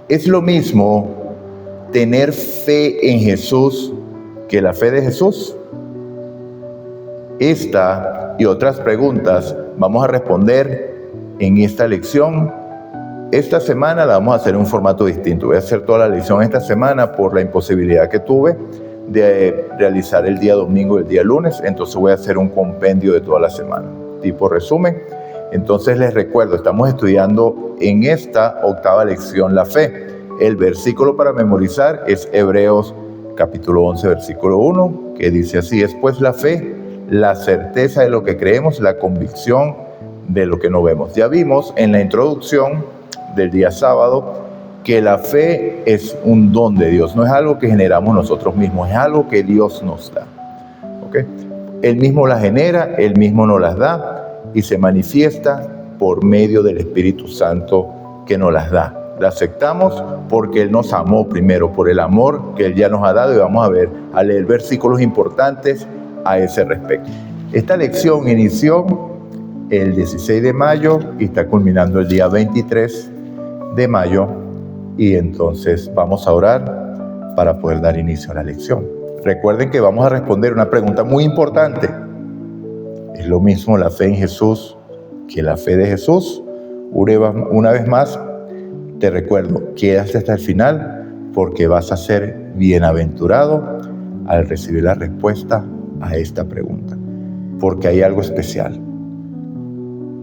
¿Es lo mismo tener fe en Jesús que la fe de Jesús? Esta y otras preguntas vamos a responder en esta lección. Esta semana la vamos a hacer en un formato distinto. Voy a hacer toda la lección esta semana por la imposibilidad que tuve de realizar el día domingo y el día lunes. Entonces voy a hacer un compendio de toda la semana, tipo resumen. Entonces les recuerdo, estamos estudiando en esta octava lección la fe. El versículo para memorizar es Hebreos capítulo 11, versículo 1, que dice así: es pues la fe, la certeza de lo que creemos, la convicción de lo que no vemos. Ya vimos en la introducción del día sábado que la fe es un don de Dios, no es algo que generamos nosotros mismos, es algo que Dios nos da. ¿Okay? Él mismo la genera, Él mismo nos las da y se manifiesta por medio del Espíritu Santo que nos las da. La aceptamos porque Él nos amó primero, por el amor que Él ya nos ha dado, y vamos a leer versículos importantes a ese respecto. Esta lección inició el 16 de mayo y está culminando el día 23 de mayo, y entonces vamos a orar para poder dar inicio a la lección. Recuerden que vamos a responder una pregunta muy importante. ¿Es lo mismo la fe en Jesús que la fe de Jesús? Una vez más, te recuerdo, quédate hasta el final porque vas a ser bienaventurado al recibir la respuesta a esta pregunta, porque hay algo especial.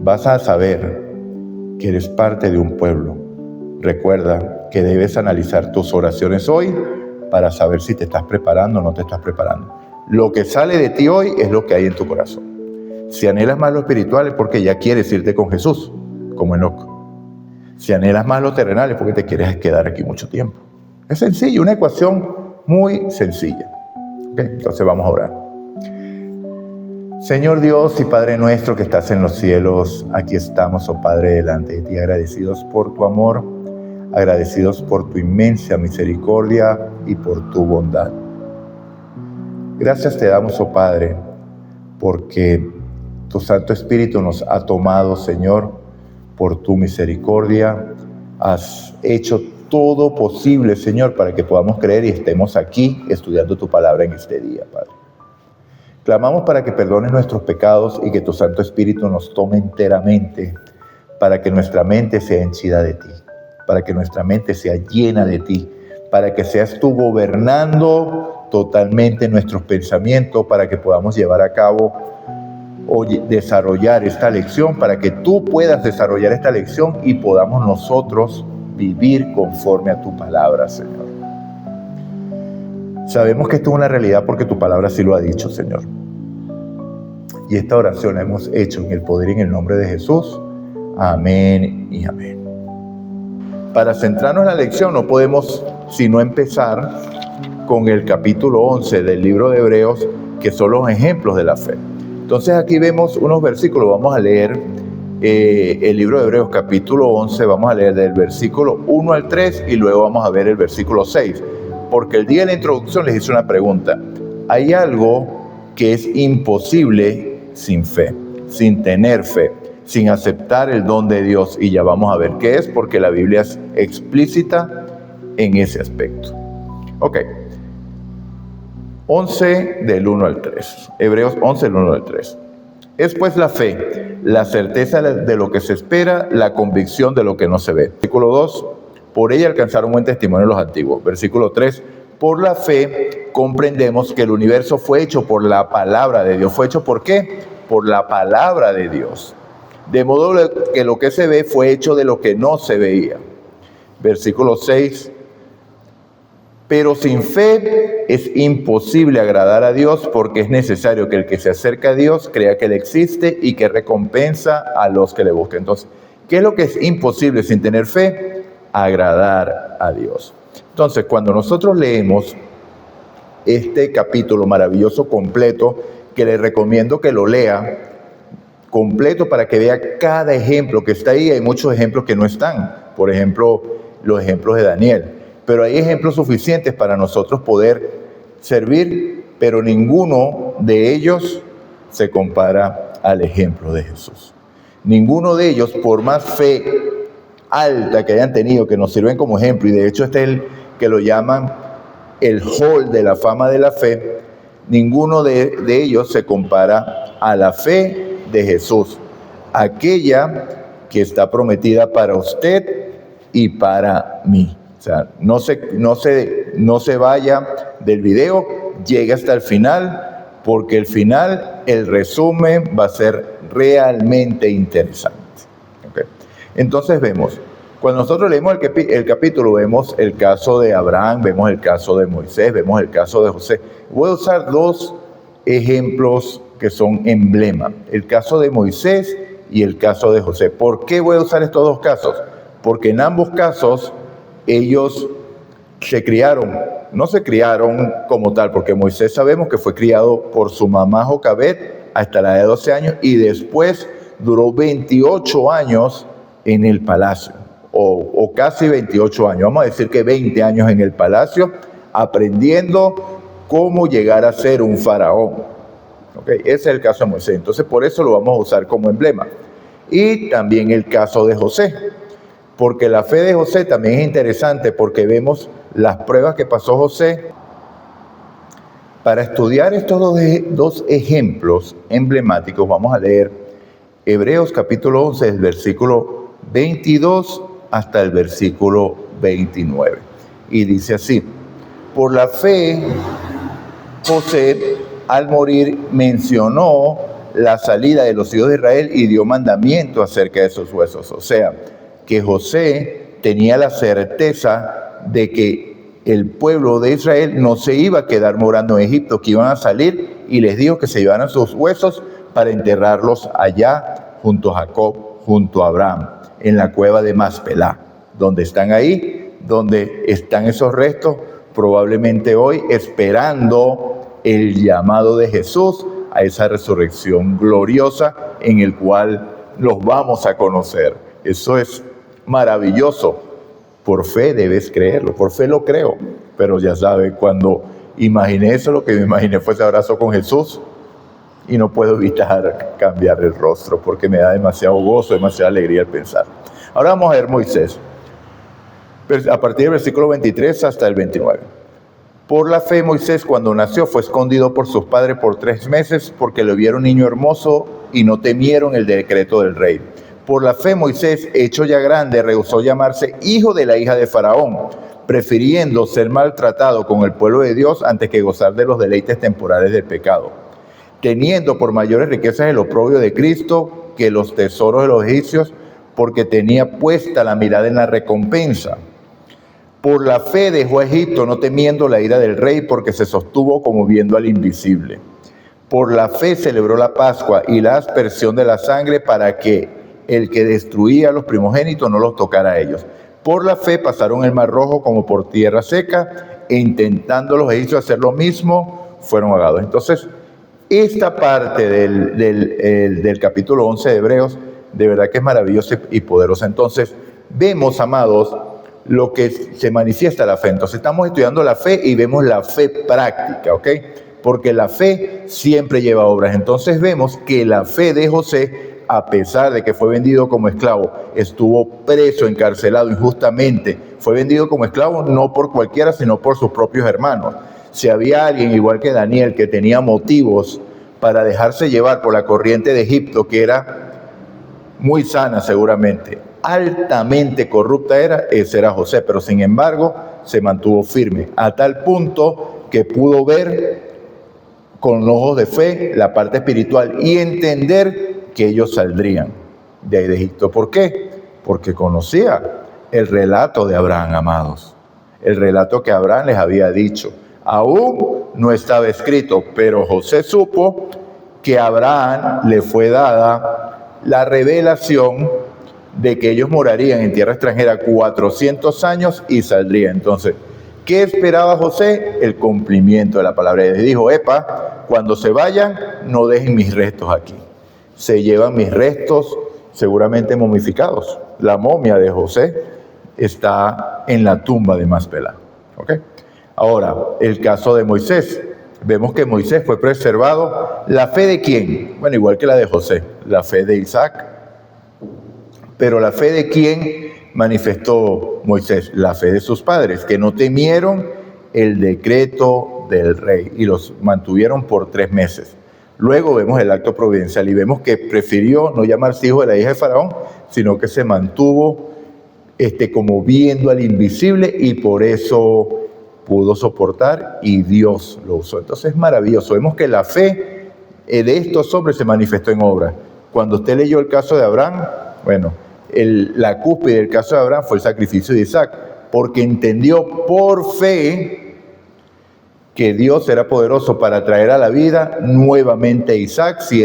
Vas a saber que eres parte de un pueblo. Recuerda que debes analizar tus oraciones hoy para saber si te estás preparando o no te estás preparando. Lo que sale de ti hoy es lo que hay en tu corazón. Si anhelas más lo espiritual es porque ya quieres irte con Jesús, como Enoc. Si anhelas más lo terrenal es porque te quieres quedar aquí mucho tiempo. Es sencillo, una ecuación muy sencilla. ¿Okay? Entonces vamos a orar. Señor Dios y Padre nuestro que estás en los cielos, aquí estamos, oh Padre, delante de ti, agradecidos por tu amor, agradecidos por tu inmensa misericordia y por tu bondad. Gracias te damos, oh Padre, porque tu Santo Espíritu nos ha tomado, Señor, por tu misericordia. Has hecho todo posible, Señor, para que podamos creer y estemos aquí estudiando tu palabra en este día, Padre. Clamamos para que perdones nuestros pecados y que tu Santo Espíritu nos tome enteramente, para que nuestra mente sea henchida de ti, para que nuestra mente sea llena de ti, para que seas tú gobernando totalmente nuestros pensamientos, para que podamos llevar a cabo o desarrollar esta lección, para que tú puedas desarrollar esta lección y podamos nosotros vivir conforme a tu palabra, Señor. Sabemos que esto es una realidad porque tu palabra sí lo ha dicho, Señor. Y esta oración la hemos hecho en el poder y en el nombre de Jesús. Amén y amén. Para centrarnos en la lección no podemos sino empezar con el capítulo 11 del libro de Hebreos, que son los ejemplos de la fe. Entonces aquí vemos unos versículos. Vamos a leer el libro de Hebreos capítulo 11, vamos a leer del versículo 1 al 3 y luego vamos a ver el versículo 6. Porque el día de la introducción les hice una pregunta. ¿Hay algo que es imposible sin fe, sin tener fe, sin aceptar el don de Dios? Y ya vamos a ver qué es, porque la Biblia es explícita en ese aspecto. Ok. 11 del 1 al 3. Hebreos 11 del 1 al 3. Es pues la fe, la certeza de lo que se espera, la convicción de lo que no se ve. Versículo 2. Por ella alcanzaron buen testimonio los antiguos. Versículo 3. Por la fe comprendemos que el universo fue hecho por la palabra de Dios. ¿Fue hecho por qué? Por la palabra de Dios. De modo que lo que se ve fue hecho de lo que no se veía. Versículo 6. Pero sin fe es imposible agradar a Dios, porque es necesario que el que se acerca a Dios crea que Él existe y que recompensa a los que le buscan. Entonces, ¿qué es lo que es imposible sin tener fe? Agradar a Dios. Entonces, cuando nosotros leemos este capítulo maravilloso completo, que les recomiendo que lo lea completo para que vea cada ejemplo que está ahí. Hay muchos ejemplos que no están. Por ejemplo, los ejemplos de Daniel. Pero hay ejemplos suficientes para nosotros poder servir, pero ninguno de ellos se compara al ejemplo de Jesús. Ninguno de ellos, por más fe alta que hayan tenido, que nos sirven como ejemplo, y de hecho este es el que lo llaman el hall de la fama de la fe, ninguno de ellos se compara a la fe de Jesús, aquella que está prometida para usted y para mí. O sea, no se vaya del video, llegue hasta el final, porque el final, el resumen va a ser realmente interesante. ¿Okay? Entonces vemos, cuando nosotros leemos el capítulo, vemos el caso de Abraham, vemos el caso de Moisés, vemos el caso de José. Voy a usar dos ejemplos que son emblema, el caso de Moisés y el caso de José. ¿Por qué voy a usar estos dos casos? Porque en ambos casos ellos no se criaron como tal, porque Moisés sabemos que fue criado por su mamá Jocabed hasta la edad de 12 años y después duró 28 años en el palacio, o casi 28 años, vamos a decir que 20 años en el palacio, aprendiendo cómo llegar a ser un faraón. ¿Okay? Ese es el caso de Moisés, entonces por eso lo vamos a usar como emblema. Y también el caso de José, porque la fe de José también es interesante, porque vemos las pruebas que pasó José. Para estudiar estos dos ejemplos emblemáticos, vamos a leer Hebreos capítulo 11, el versículo 22 hasta el versículo 29. Y dice así: por la fe, José, al morir, mencionó la salida de los hijos de Israel y dio mandamiento acerca de esos huesos. O sea, que José tenía la certeza de que el pueblo de Israel no se iba a quedar morando en Egipto, que iban a salir, y les dijo que se llevaran sus huesos para enterrarlos allá junto a Jacob, junto a Abraham, en la cueva de Maspelá, donde están ahí, donde están esos restos, probablemente hoy esperando el llamado de Jesús a esa resurrección gloriosa en el cual los vamos a conocer. Eso es maravilloso. Por fe debes creerlo, por fe lo creo, pero ya sabe, cuando imaginé eso, lo que me imaginé fue ese abrazo con Jesús y no puedo evitar cambiar el rostro porque me da demasiado gozo, demasiada alegría al pensar. Ahora vamos a ver Moisés, a partir del versículo 23 hasta el 29. Por la fe, Moisés, cuando nació, fue escondido por sus padres por 3 meses porque le vieron niño hermoso y no temieron el decreto del rey. Por la fe, Moisés, hecho ya grande, rehusó llamarse hijo de la hija de Faraón, prefiriendo ser maltratado con el pueblo de Dios antes que gozar de los deleites temporales del pecado, teniendo por mayores riquezas el oprobio de Cristo que los tesoros de los egipcios, porque tenía puesta la mirada en la recompensa. Por la fe dejó a Egipto, no temiendo la ira del rey, porque se sostuvo como viendo al invisible. Por la fe celebró la Pascua y la aspersión de la sangre para que el que destruía a los primogénitos no los tocara a ellos. Por la fe pasaron el mar rojo como por tierra seca, e intentando los egipcios hacer lo mismo, fueron ahogados. Entonces, esta parte del capítulo 11 de Hebreos, de verdad que es maravillosa y poderosa. Entonces, vemos, amados, lo que se manifiesta la fe. Entonces, estamos estudiando la fe y vemos la fe práctica, ¿ok? Porque la fe siempre lleva obras. Entonces, vemos que la fe de José, a pesar de que fue vendido como esclavo, estuvo preso, encarcelado injustamente, fue vendido como esclavo no por cualquiera, sino por sus propios hermanos. Si había alguien, igual que Daniel, que tenía motivos para dejarse llevar por la corriente de Egipto, que era muy sana seguramente, altamente corrupta ese era José, pero sin embargo se mantuvo firme, a tal punto que pudo ver con ojos de fe la parte espiritual y entender que ellos saldrían de ahí de Egipto. ¿Por qué? Porque conocía el relato de Abraham, amados. El relato que Abraham les había dicho. Aún no estaba escrito, pero José supo que a Abraham le fue dada la revelación de que ellos morarían en tierra extranjera 400 años y saldrían. Entonces, ¿qué esperaba José? El cumplimiento de la palabra de Dios. Dijo: epa, cuando se vayan, no dejen mis restos aquí. Se llevan mis restos seguramente momificados. La momia de José está en la tumba de Maspelá. ¿Ok? Ahora, el caso de Moisés. Vemos que Moisés fue preservado. ¿La fe de quién? Bueno, igual que la de José. La fe de Isaac. Pero la fe de quién manifestó Moisés? La fe de sus padres, que no temieron el decreto del rey y los mantuvieron por 3 meses. Luego vemos el acto providencial y vemos que prefirió no llamarse hijo de la hija de Faraón, sino que se mantuvo como viendo al invisible y por eso pudo soportar y Dios lo usó. Entonces es maravilloso. Vemos que la fe de estos hombres se manifestó en obra. Cuando usted leyó el caso de Abraham, bueno, la cúspide del caso de Abraham fue el sacrificio de Isaac, porque entendió por fe que Dios era poderoso para traer a la vida nuevamente a Isaac si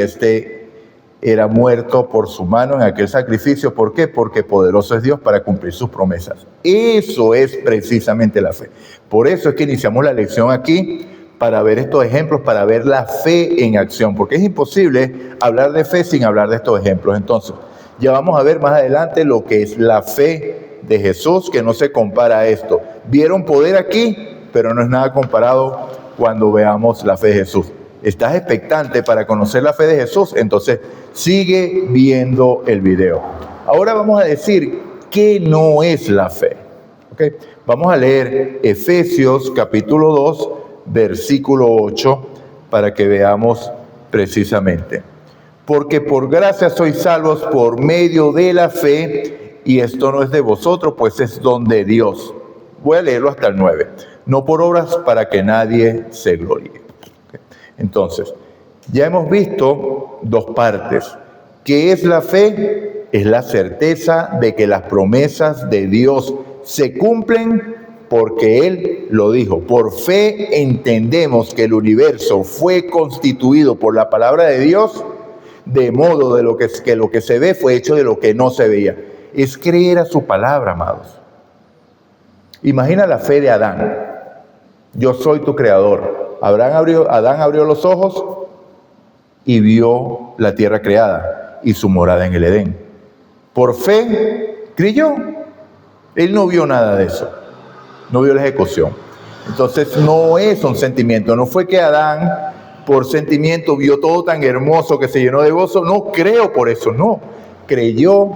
era muerto por su mano en aquel sacrificio. ¿Por qué? Porque poderoso es Dios para cumplir sus promesas. Eso es precisamente la fe. Por eso es que iniciamos la lección aquí, para ver estos ejemplos, para ver la fe en acción, porque es imposible hablar de fe sin hablar de estos ejemplos. Entonces, ya vamos a ver más adelante lo que es la fe de Jesús, que no se compara a esto. Vieron poder aquí, pero no es nada comparado cuando veamos la fe de Jesús. ¿Estás expectante para conocer la fe de Jesús? Entonces, sigue viendo el video. Ahora vamos a decir qué no es la fe. ¿Okay? Vamos a leer Efesios capítulo 2, versículo 8, para que veamos precisamente. Porque por gracia sois salvos por medio de la fe, y esto no es de vosotros, pues es don de Dios. Voy a leerlo hasta el 9. No por obras para que nadie se gloríe. Entonces, ya hemos visto 2 partes. ¿Qué es la fe? Es la certeza de que las promesas de Dios se cumplen porque Él lo dijo. Por fe entendemos que el universo fue constituido por la palabra de Dios, de modo de que lo que se ve fue hecho de lo que no se veía. Es creer a su palabra, amados. Imagina la fe de Adán. Yo soy tu creador. Adán abrió los ojos y vio la tierra creada y su morada en el Edén. Por fe creyó. Él no vio nada de eso. No vio la ejecución. Entonces no es un sentimiento. No fue que Adán por sentimiento vio todo tan hermoso que se llenó de gozo. No creo por eso, no. Creyó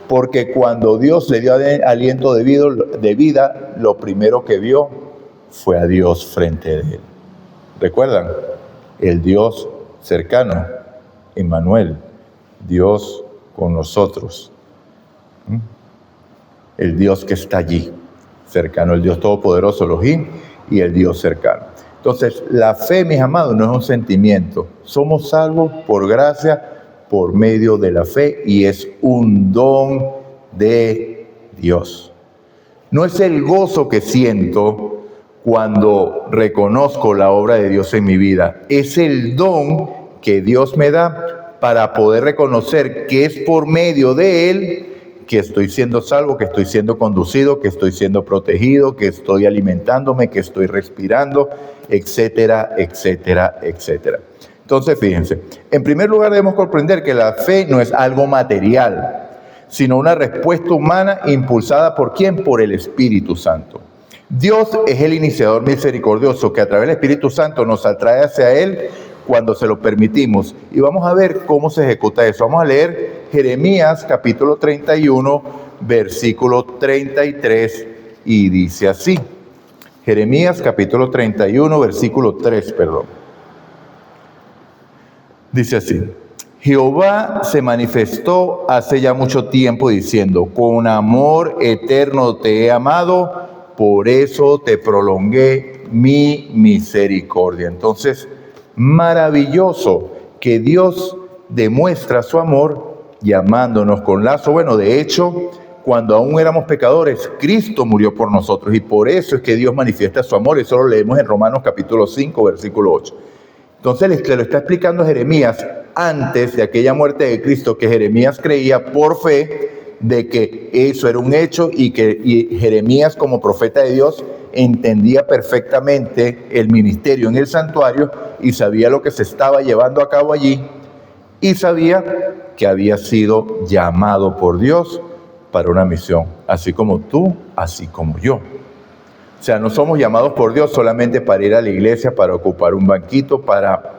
porque cuando Dios le dio aliento de vida, lo primero que vio fue a Dios frente de él. ¿Recuerdan? El Dios cercano, Emmanuel, Dios con nosotros. El Dios que está allí, cercano, el Dios todopoderoso, Elohim, y el Dios cercano. Entonces, la fe, mis amados, no es un sentimiento. Somos salvos por gracia, por medio de la fe, y es un don de Dios. No es el gozo que siento cuando reconozco la obra de Dios en mi vida. Es el don que Dios me da para poder reconocer que es por medio de Él que estoy siendo salvo, que estoy siendo conducido, que estoy siendo protegido, que estoy alimentándome, que estoy respirando, etcétera, etcétera, etcétera. Entonces, fíjense, en primer lugar debemos comprender que la fe no es algo material, sino una respuesta humana impulsada ¿por quién? Por el Espíritu Santo. Dios es el iniciador misericordioso que a través del Espíritu Santo nos atrae hacia Él cuando se lo permitimos. Y vamos a ver cómo se ejecuta eso. Vamos a leer Jeremías capítulo 31, versículo 33, y dice así. Jeremías capítulo 31, versículo 3, perdón. Dice así. Jehová se manifestó hace ya mucho tiempo diciendo, con amor eterno te he amado, por eso te prolongué mi misericordia. Entonces, maravilloso que Dios demuestra su amor llamándonos con lazo. Bueno, de hecho, cuando aún éramos pecadores, Cristo murió por nosotros y por eso es que Dios manifiesta su amor. Eso lo leemos en Romanos capítulo 5, versículo 8. Entonces, le lo está explicando Jeremías antes de aquella muerte de Cristo, que Jeremías creía por fe de que eso era un hecho y Jeremías como profeta de Dios entendía perfectamente el ministerio en el santuario y sabía lo que se estaba llevando a cabo allí y sabía que había sido llamado por Dios para una misión, así como tú, así como yo. O sea, no somos llamados por Dios solamente para ir a la iglesia, para ocupar un banquito, para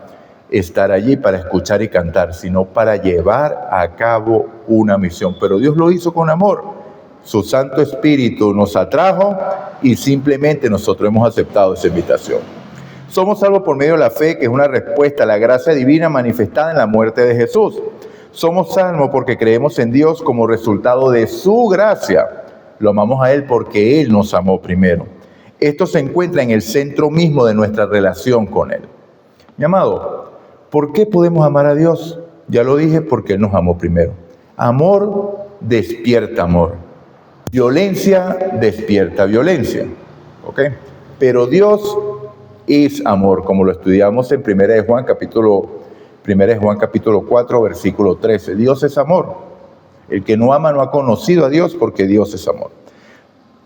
estar allí, para escuchar y cantar, sino para llevar a cabo una misión. Pero Dios lo hizo con amor Su Santo Espíritu nos atrajo y simplemente nosotros hemos aceptado esa invitación. Somos salvos por medio de la fe, que es una respuesta a la gracia divina manifestada en la muerte de Jesús. Somos salvos porque creemos en Dios como resultado de su gracia. Lo amamos a Él porque Él nos amó primero. Esto se encuentra en el centro mismo de nuestra relación con Él. Mi amado, ¿por qué podemos amar a Dios? Ya lo dije, porque Él nos amó primero. Amor despierta amor. Violencia despierta violencia. ¿Ok? Pero Dios es amor, como lo estudiamos en 1 de Juan capítulo 4, versículo 13. Dios es amor. El que no ama no ha conocido a Dios, porque Dios es amor.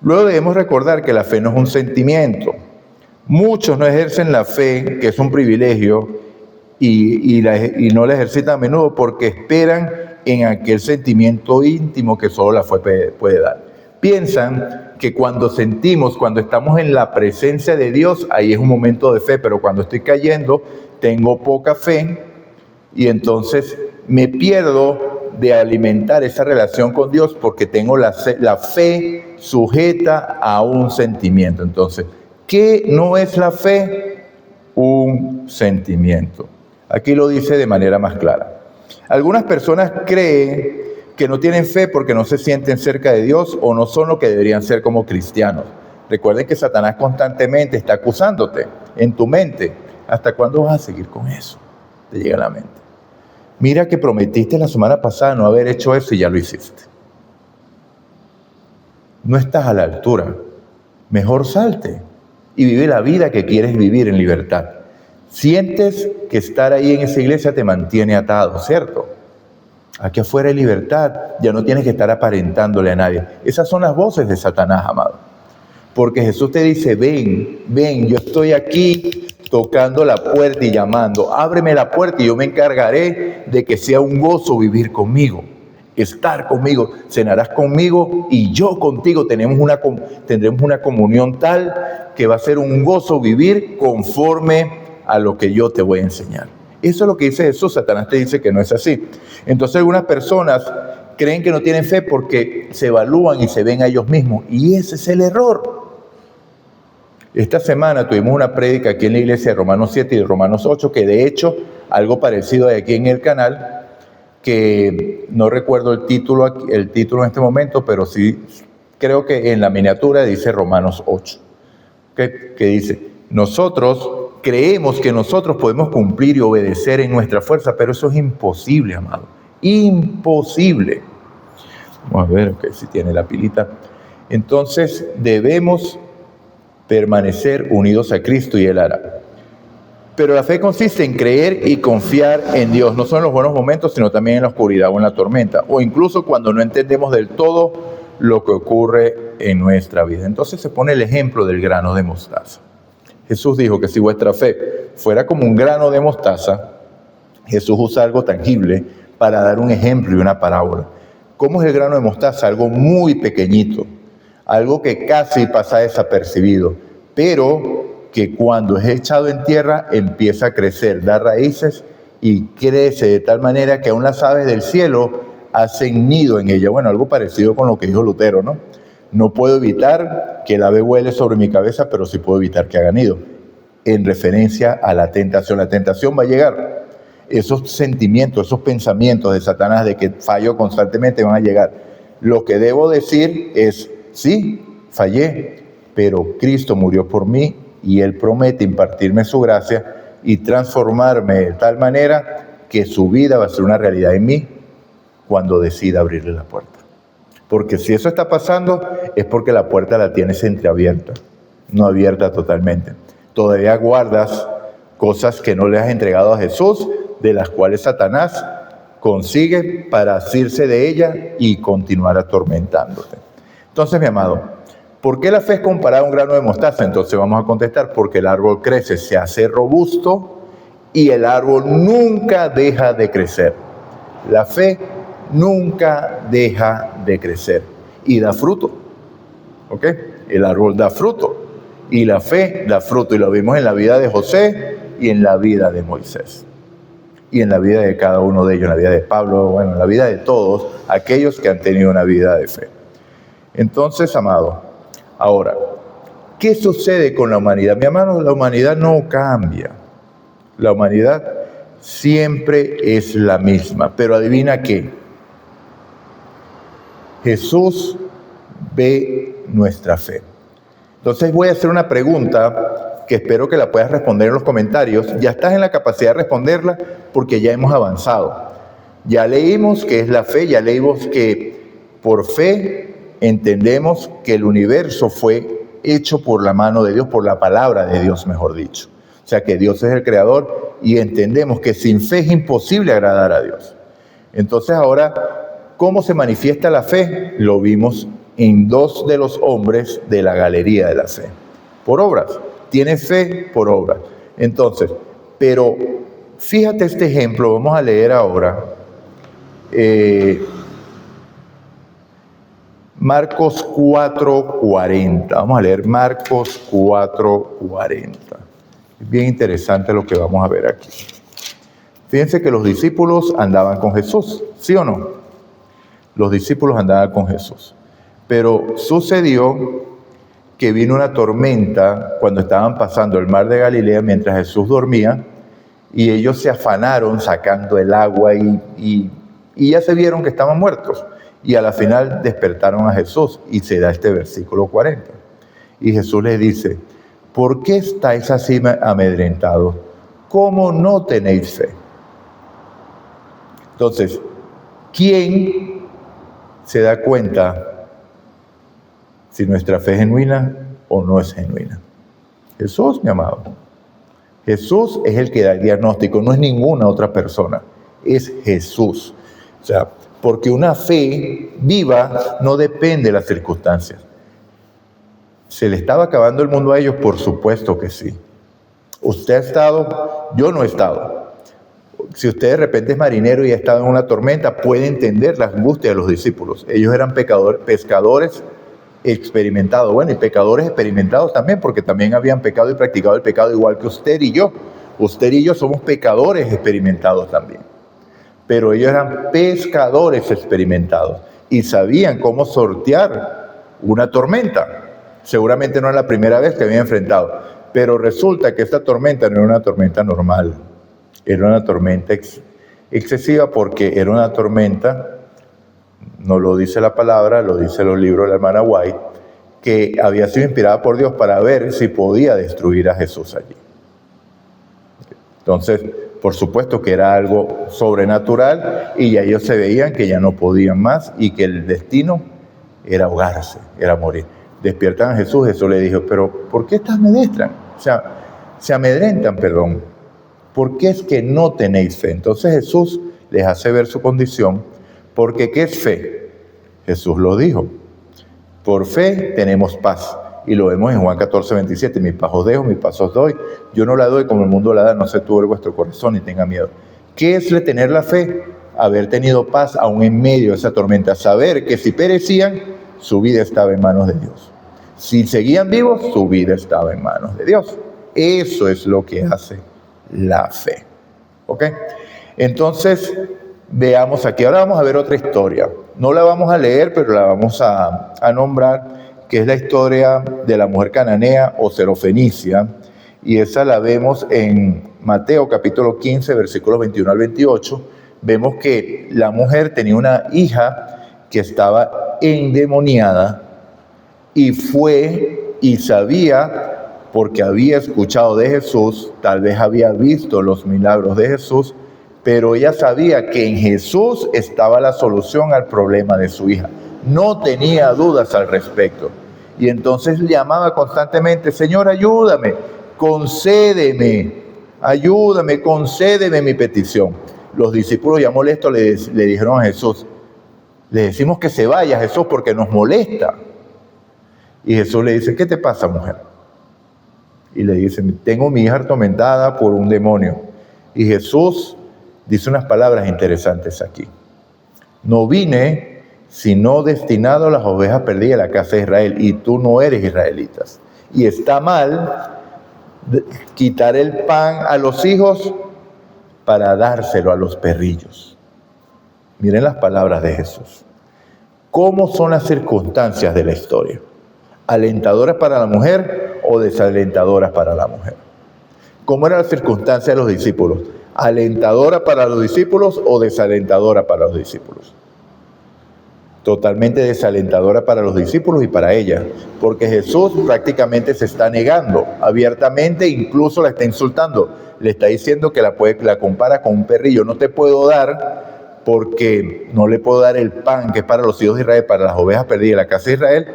Luego debemos recordar que la fe no es un sentimiento. Muchos no ejercen la fe, que es un privilegio, y no la ejercitan a menudo porque esperan en aquel sentimiento íntimo que solo la fe puede dar. Piensan que cuando estamos en la presencia de Dios, ahí es un momento de fe, pero cuando estoy cayendo, tengo poca fe, y entonces me pierdo de alimentar esa relación con Dios porque tengo la fe sujeta a un sentimiento. Entonces, ¿qué no es la fe? Un sentimiento. Aquí lo dice de manera más clara. Algunas personas creen que no tienen fe porque no se sienten cerca de Dios o no son lo que deberían ser como cristianos. Recuerden que Satanás constantemente está acusándote en tu mente. ¿Hasta cuándo vas a seguir con eso? Te llega a la mente. Mira que prometiste la semana pasada no haber hecho eso y ya lo hiciste. No estás a la altura. Mejor salte y vive la vida que quieres vivir en libertad. Sientes que estar ahí en esa iglesia te mantiene atado, ¿cierto? Aquí afuera hay libertad, ya no tienes que estar aparentándole a nadie. Esas son las voces de Satanás, amado. Porque Jesús te dice, ven, yo estoy aquí tocando la puerta y llamando. Ábreme la puerta y yo me encargaré de que sea un gozo vivir conmigo, estar conmigo, cenarás conmigo y yo contigo. Tendremos una comunión tal que va a ser un gozo vivir conforme a lo que yo te voy a enseñar. Eso es lo que dice Jesús. Satanás te dice que no es así. Entonces algunas personas creen que no tienen fe porque se evalúan y se ven a ellos mismos. Y ese es el error. Esta semana tuvimos una prédica aquí en la iglesia de Romanos 7 y de Romanos 8, que de hecho, algo parecido de aquí en el canal, que no recuerdo el título en este momento, pero sí creo que en la miniatura dice Romanos 8, que dice, nosotros creemos que nosotros podemos cumplir y obedecer en nuestra fuerza, pero eso es imposible, amado. Imposible. Vamos a ver si tiene la pilita. Entonces debemos permanecer unidos a Cristo y Él hará. Pero la fe consiste en creer y confiar en Dios, no solo en los buenos momentos, sino también en la oscuridad o en la tormenta, o incluso cuando no entendemos del todo lo que ocurre en nuestra vida. Entonces se pone el ejemplo del grano de mostaza. Jesús dijo que si vuestra fe fuera como un grano de mostaza, Jesús usa algo tangible para dar un ejemplo y una parábola. ¿Cómo es el grano de mostaza? Algo muy pequeñito, algo que casi pasa desapercibido, pero que cuando es echado en tierra empieza a crecer, da raíces y crece de tal manera que aún las aves del cielo hacen nido en ella. Bueno, algo parecido con lo que dijo Lutero, ¿no? No puedo evitar que el ave vuele sobre mi cabeza, pero sí puedo evitar que haga nido. En referencia a la tentación. La tentación va a llegar. Esos sentimientos, esos pensamientos de Satanás de que fallo constantemente van a llegar. Lo que debo decir es, sí, fallé, pero Cristo murió por mí y Él promete impartirme su gracia y transformarme de tal manera que su vida va a ser una realidad en mí cuando decida abrirle la puerta. Porque si eso está pasando, es porque la puerta la tienes entreabierta, no abierta totalmente. Todavía guardas cosas que no le has entregado a Jesús, de las cuales Satanás consigue para asirse de ella y continuar atormentándote. Entonces, mi amado, ¿por qué la fe es comparada a un grano de mostaza? Entonces vamos a contestar, porque el árbol crece, se hace robusto y el árbol nunca deja de crecer. La fe nunca deja de crecer y da fruto. ¿Ok? El árbol da fruto y la fe da fruto, y lo vimos en la vida de José y en la vida de Moisés y en la vida de cada uno de ellos, en la vida de Pablo, bueno, en la vida de todos aquellos que han tenido una vida de fe. Entonces, amado, ahora, ¿qué sucede con la humanidad? Mi hermano, la humanidad no cambia. La humanidad siempre es la misma. Pero adivina qué. Jesús ve nuestra fe. Entonces voy a hacer una pregunta que espero que la puedas responder en los comentarios. Ya estás en la capacidad de responderla porque ya hemos avanzado. Ya leímos qué es la fe, ya leímos que por fe entendemos que el universo fue hecho por la mano de Dios, por la palabra de Dios, mejor dicho. O sea que Dios es el creador y entendemos que sin fe es imposible agradar a Dios. Entonces ahora, ¿cómo se manifiesta la fe? Lo vimos en dos de los hombres de la galería de la fe. Por obras. Tiene fe por obras. Entonces, pero fíjate este ejemplo, vamos a leer ahora. Marcos 4:40. Vamos a leer Marcos 4:40. Es bien interesante lo que vamos a ver aquí. Fíjense que los discípulos andaban con Jesús, ¿sí o no? Los discípulos andaban con Jesús. Pero sucedió que vino una tormenta cuando estaban pasando el mar de Galilea mientras Jesús dormía y ellos se afanaron sacando el agua y ya se vieron que estaban muertos. Y a la final despertaron a Jesús y se da este versículo 40. Y Jesús les dice, ¿por qué estáis así amedrentados? ¿Cómo no tenéis fe? Entonces, ¿quién se da cuenta si nuestra fe es genuina o no es genuina? Jesús, mi amado. Jesús es el que da el diagnóstico, no es ninguna otra persona, es Jesús. O sea, porque una fe viva no depende de las circunstancias. ¿Se le estaba acabando el mundo a ellos? Por supuesto que sí. ¿Usted ha estado? Yo no he estado. Si usted de repente es marinero y ha estado en una tormenta, puede entender la angustia de los discípulos. Ellos eran pescadores experimentados. Bueno, y pecadores experimentados también, porque también habían pecado y practicado el pecado igual que usted y yo. Usted y yo somos pecadores experimentados también. Pero ellos eran pescadores experimentados y sabían cómo sortear una tormenta. Seguramente no es la primera vez que habían enfrentado, pero resulta que esta tormenta no era una tormenta normal, era una tormenta excesiva porque era una tormenta, no lo dice la palabra, lo dice los libros de la hermana White, que había sido inspirada por Dios para ver si podía destruir a Jesús allí. Entonces, por supuesto que era algo sobrenatural y ya ellos se veían que ya no podían más y que el destino era ahogarse, era morir. Despiertan a Jesús, Jesús le dijo, pero ¿por qué se amedrentan, perdón? ¿Por qué es que no tenéis fe? Entonces Jesús les hace ver su condición, porque ¿qué es fe? Jesús lo dijo, por fe tenemos paz. Y lo vemos en Juan 14:27, mi paz os dejo, mi paz os doy. Yo no la doy como el mundo la da, no se turbe vuestro corazón y tenga miedo. ¿Qué es tener la fe? Haber tenido paz aún en medio de esa tormenta. Saber que si perecían, su vida estaba en manos de Dios. Si seguían vivos, su vida estaba en manos de Dios. Eso es lo que hace la fe. ¿Ok? Entonces, veamos aquí. Ahora vamos a ver otra historia. No la vamos a leer, pero la vamos a nombrar, que es la historia de la mujer cananea o serofenicia, y esa la vemos en Mateo capítulo 15, versículos 21 al 28. Vemos que la mujer tenía una hija que estaba endemoniada y fue y sabía, porque había escuchado de Jesús, tal vez había visto los milagros de Jesús, pero ella sabía que en Jesús estaba la solución al problema de su hija. No tenía dudas al respecto. Y entonces llamaba constantemente, Señor, ayúdame, concédeme mi petición. Los discípulos ya molestos le dijeron a Jesús, le decimos que se vaya, Jesús, porque nos molesta. Y Jesús le dice, ¿qué te pasa, mujer? Y le dice, tengo mi hija atormentada por un demonio. Y Jesús dice unas palabras interesantes aquí. No vine sino destinado a las ovejas perdidas de la casa de Israel, y tú no eres israelita. Y está mal quitar el pan a los hijos para dárselo a los perrillos. Miren las palabras de Jesús. ¿Cómo son las circunstancias de la historia? ¿Alentadoras para la mujer o desalentadoras para la mujer? ¿Cómo eran las circunstancias de los discípulos? ¿Alentadora para los discípulos o desalentadora para los discípulos? Totalmente desalentadora para los discípulos y para ella, porque Jesús prácticamente se está negando abiertamente, incluso la está insultando, le está diciendo que la compara con un perrillo. No te puedo dar, porque no le puedo dar el pan que es para los hijos de Israel, para las ovejas perdidas de la casa de Israel,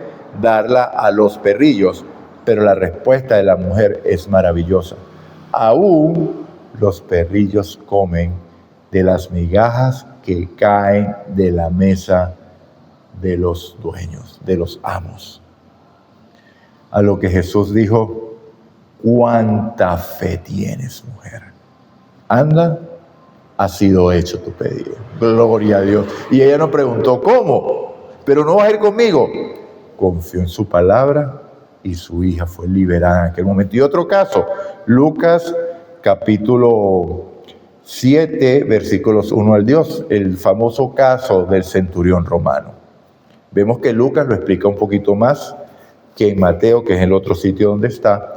darla a los perrillos. Pero la respuesta de la mujer es maravillosa. Aún los perrillos comen de las migajas que caen de la mesa de los dueños, de los amos. A lo que Jesús dijo: ¿cuánta fe tienes, mujer? Anda, ha sido hecho tu pedido. Gloria a Dios. Y ella nos preguntó: ¿cómo? ¿Pero no vas a ir conmigo? Confió en su palabra y su hija fue liberada en aquel momento. Y otro caso, Lucas capítulo 7, versículos 1 al 2, el famoso caso del centurión romano. Vemos que Lucas lo explica un poquito más que en Mateo, que es el otro sitio donde está,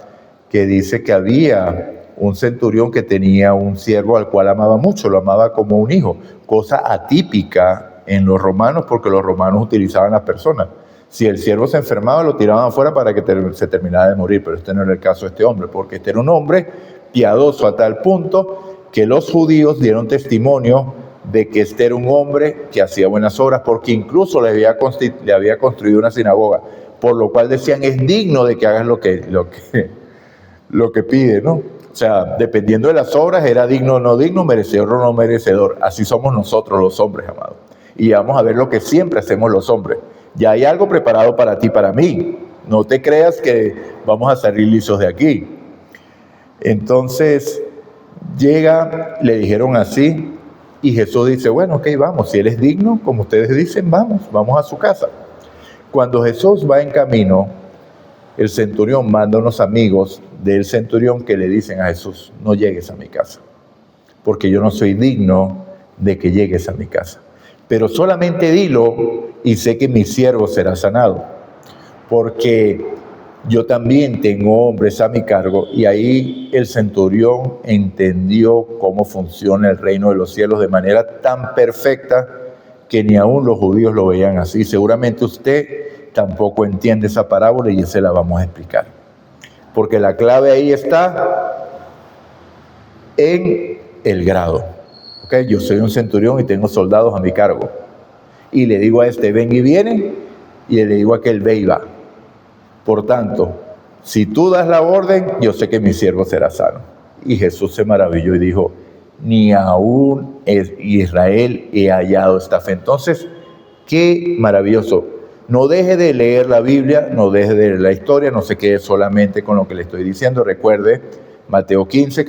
que dice que había un centurión que tenía un siervo al cual amaba mucho, lo amaba como un hijo, cosa atípica en los romanos, porque los romanos utilizaban a las personas. Si el siervo se enfermaba, lo tiraban afuera para que se terminara de morir, pero este no era el caso de este hombre, porque este era un hombre piadoso a tal punto que los judíos dieron testimonio de que este era un hombre que hacía buenas obras, porque incluso le había construido una sinagoga, por lo cual decían: es digno de que hagas lo que pide, ¿no? O sea, dependiendo de las obras, era digno o no digno, merecedor o no merecedor. Así somos nosotros los hombres, amados. Y vamos a ver lo que siempre hacemos los hombres. Ya hay algo preparado para ti, para mí. No te creas que vamos a salir lisos de aquí. Entonces, le dijeron así, y Jesús dice: bueno, ok, vamos, si él es digno, como ustedes dicen, vamos a su casa. Cuando Jesús va en camino, el centurión manda a unos amigos del centurión que le dicen a Jesús: no llegues a mi casa, porque yo no soy digno de que llegues a mi casa. Pero solamente dilo y sé que mi siervo será sanado, porque yo también tengo hombres a mi cargo. Y ahí el centurión entendió cómo funciona el reino de los cielos de manera tan perfecta que ni aún los judíos lo veían así. Seguramente usted tampoco entiende esa parábola y se la vamos a explicar. Porque la clave ahí está en el grado. ¿Okay? Yo soy un centurión y tengo soldados a mi cargo. Y le digo a este: ven y viene, y le digo a aquel: ve y va. Por tanto, si tú das la orden, yo sé que mi siervo será sano. Y Jesús se maravilló y dijo: ni aún Israel he hallado esta fe. Entonces, qué maravilloso. No deje de leer la Biblia, no deje de leer la historia, no se quede solamente con lo que le estoy diciendo. Recuerde Mateo 15,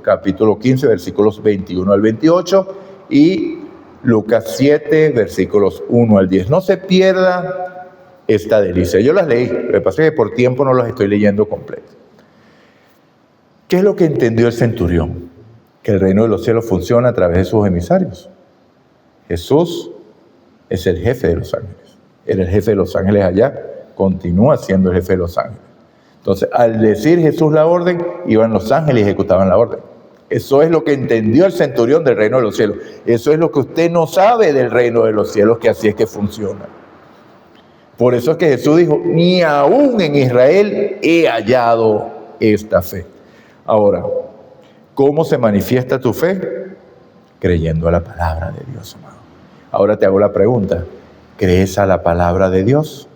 capítulo 15, versículos 21 al 28 y Lucas 7, versículos 1 al 10. No se pierda esta delicia. Yo las leí, lo que pasa es que por tiempo no las estoy leyendo completas. ¿Qué es lo que entendió el centurión? Que el reino de los cielos funciona a través de sus emisarios. Jesús es el jefe de los ángeles. Era el jefe de los ángeles allá, continúa siendo el jefe de los ángeles. Entonces, al decir Jesús la orden, iban los ángeles y ejecutaban la orden. Eso es lo que entendió el centurión del reino de los cielos. Eso es lo que usted no sabe del reino de los cielos, que así es que funciona. Por eso es que Jesús dijo: ni aún en Israel he hallado esta fe. Ahora, ¿cómo se manifiesta tu fe? Creyendo a la palabra de Dios, amado. Ahora te hago la pregunta: ¿crees a la palabra de Dios?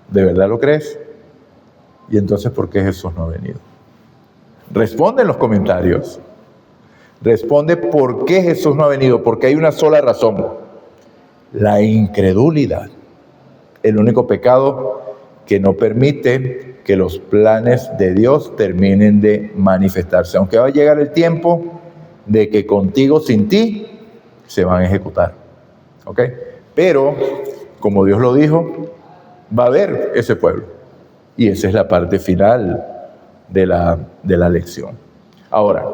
¿De verdad lo crees? Y entonces, ¿por qué Jesús no ha venido? Responde en los comentarios. Responde por qué Jesús no ha venido. Porque hay una sola razón: la incredulidad. El único pecado que no permite que los planes de Dios terminen de manifestarse. Aunque va a llegar el tiempo de que contigo, sin ti, se van a ejecutar. ¿Ok? Pero, como Dios lo dijo, va a haber ese pueblo. Y esa es la parte final de la lección. Ahora,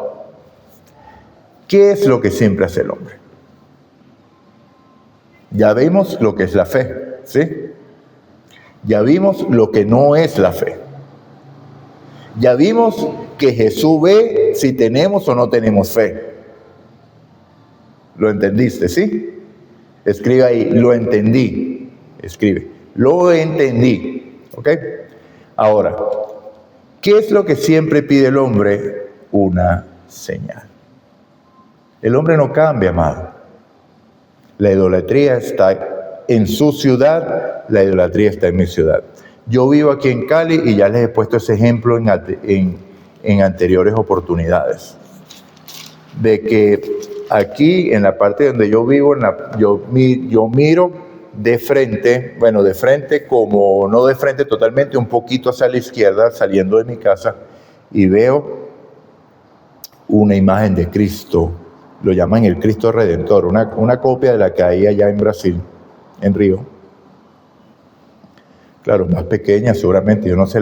¿qué es lo que siempre hace el hombre? Ya vimos lo que es la fe, ¿sí? Ya vimos lo que no es la fe. Ya vimos que Jesús ve si tenemos o no tenemos fe. ¿Lo entendiste, sí? Escribe ahí, lo entendí. Escribe, lo entendí. ¿Ok? Ahora, ¿qué es lo que siempre pide el hombre? Una señal. El hombre no cambia, amado. La idolatría está en su ciudad, la idolatría está en mi ciudad. Yo vivo aquí en Cali y ya les he puesto ese ejemplo en anteriores oportunidades. De que aquí, en la parte donde yo vivo, yo miro de frente, bueno, de frente como, no de frente totalmente, un poquito hacia la izquierda, saliendo de mi casa, y veo una imagen de Cristo. Lo llaman el Cristo Redentor, una copia de la que hay allá en Brasil, en Río. Claro, más pequeña seguramente, yo no sé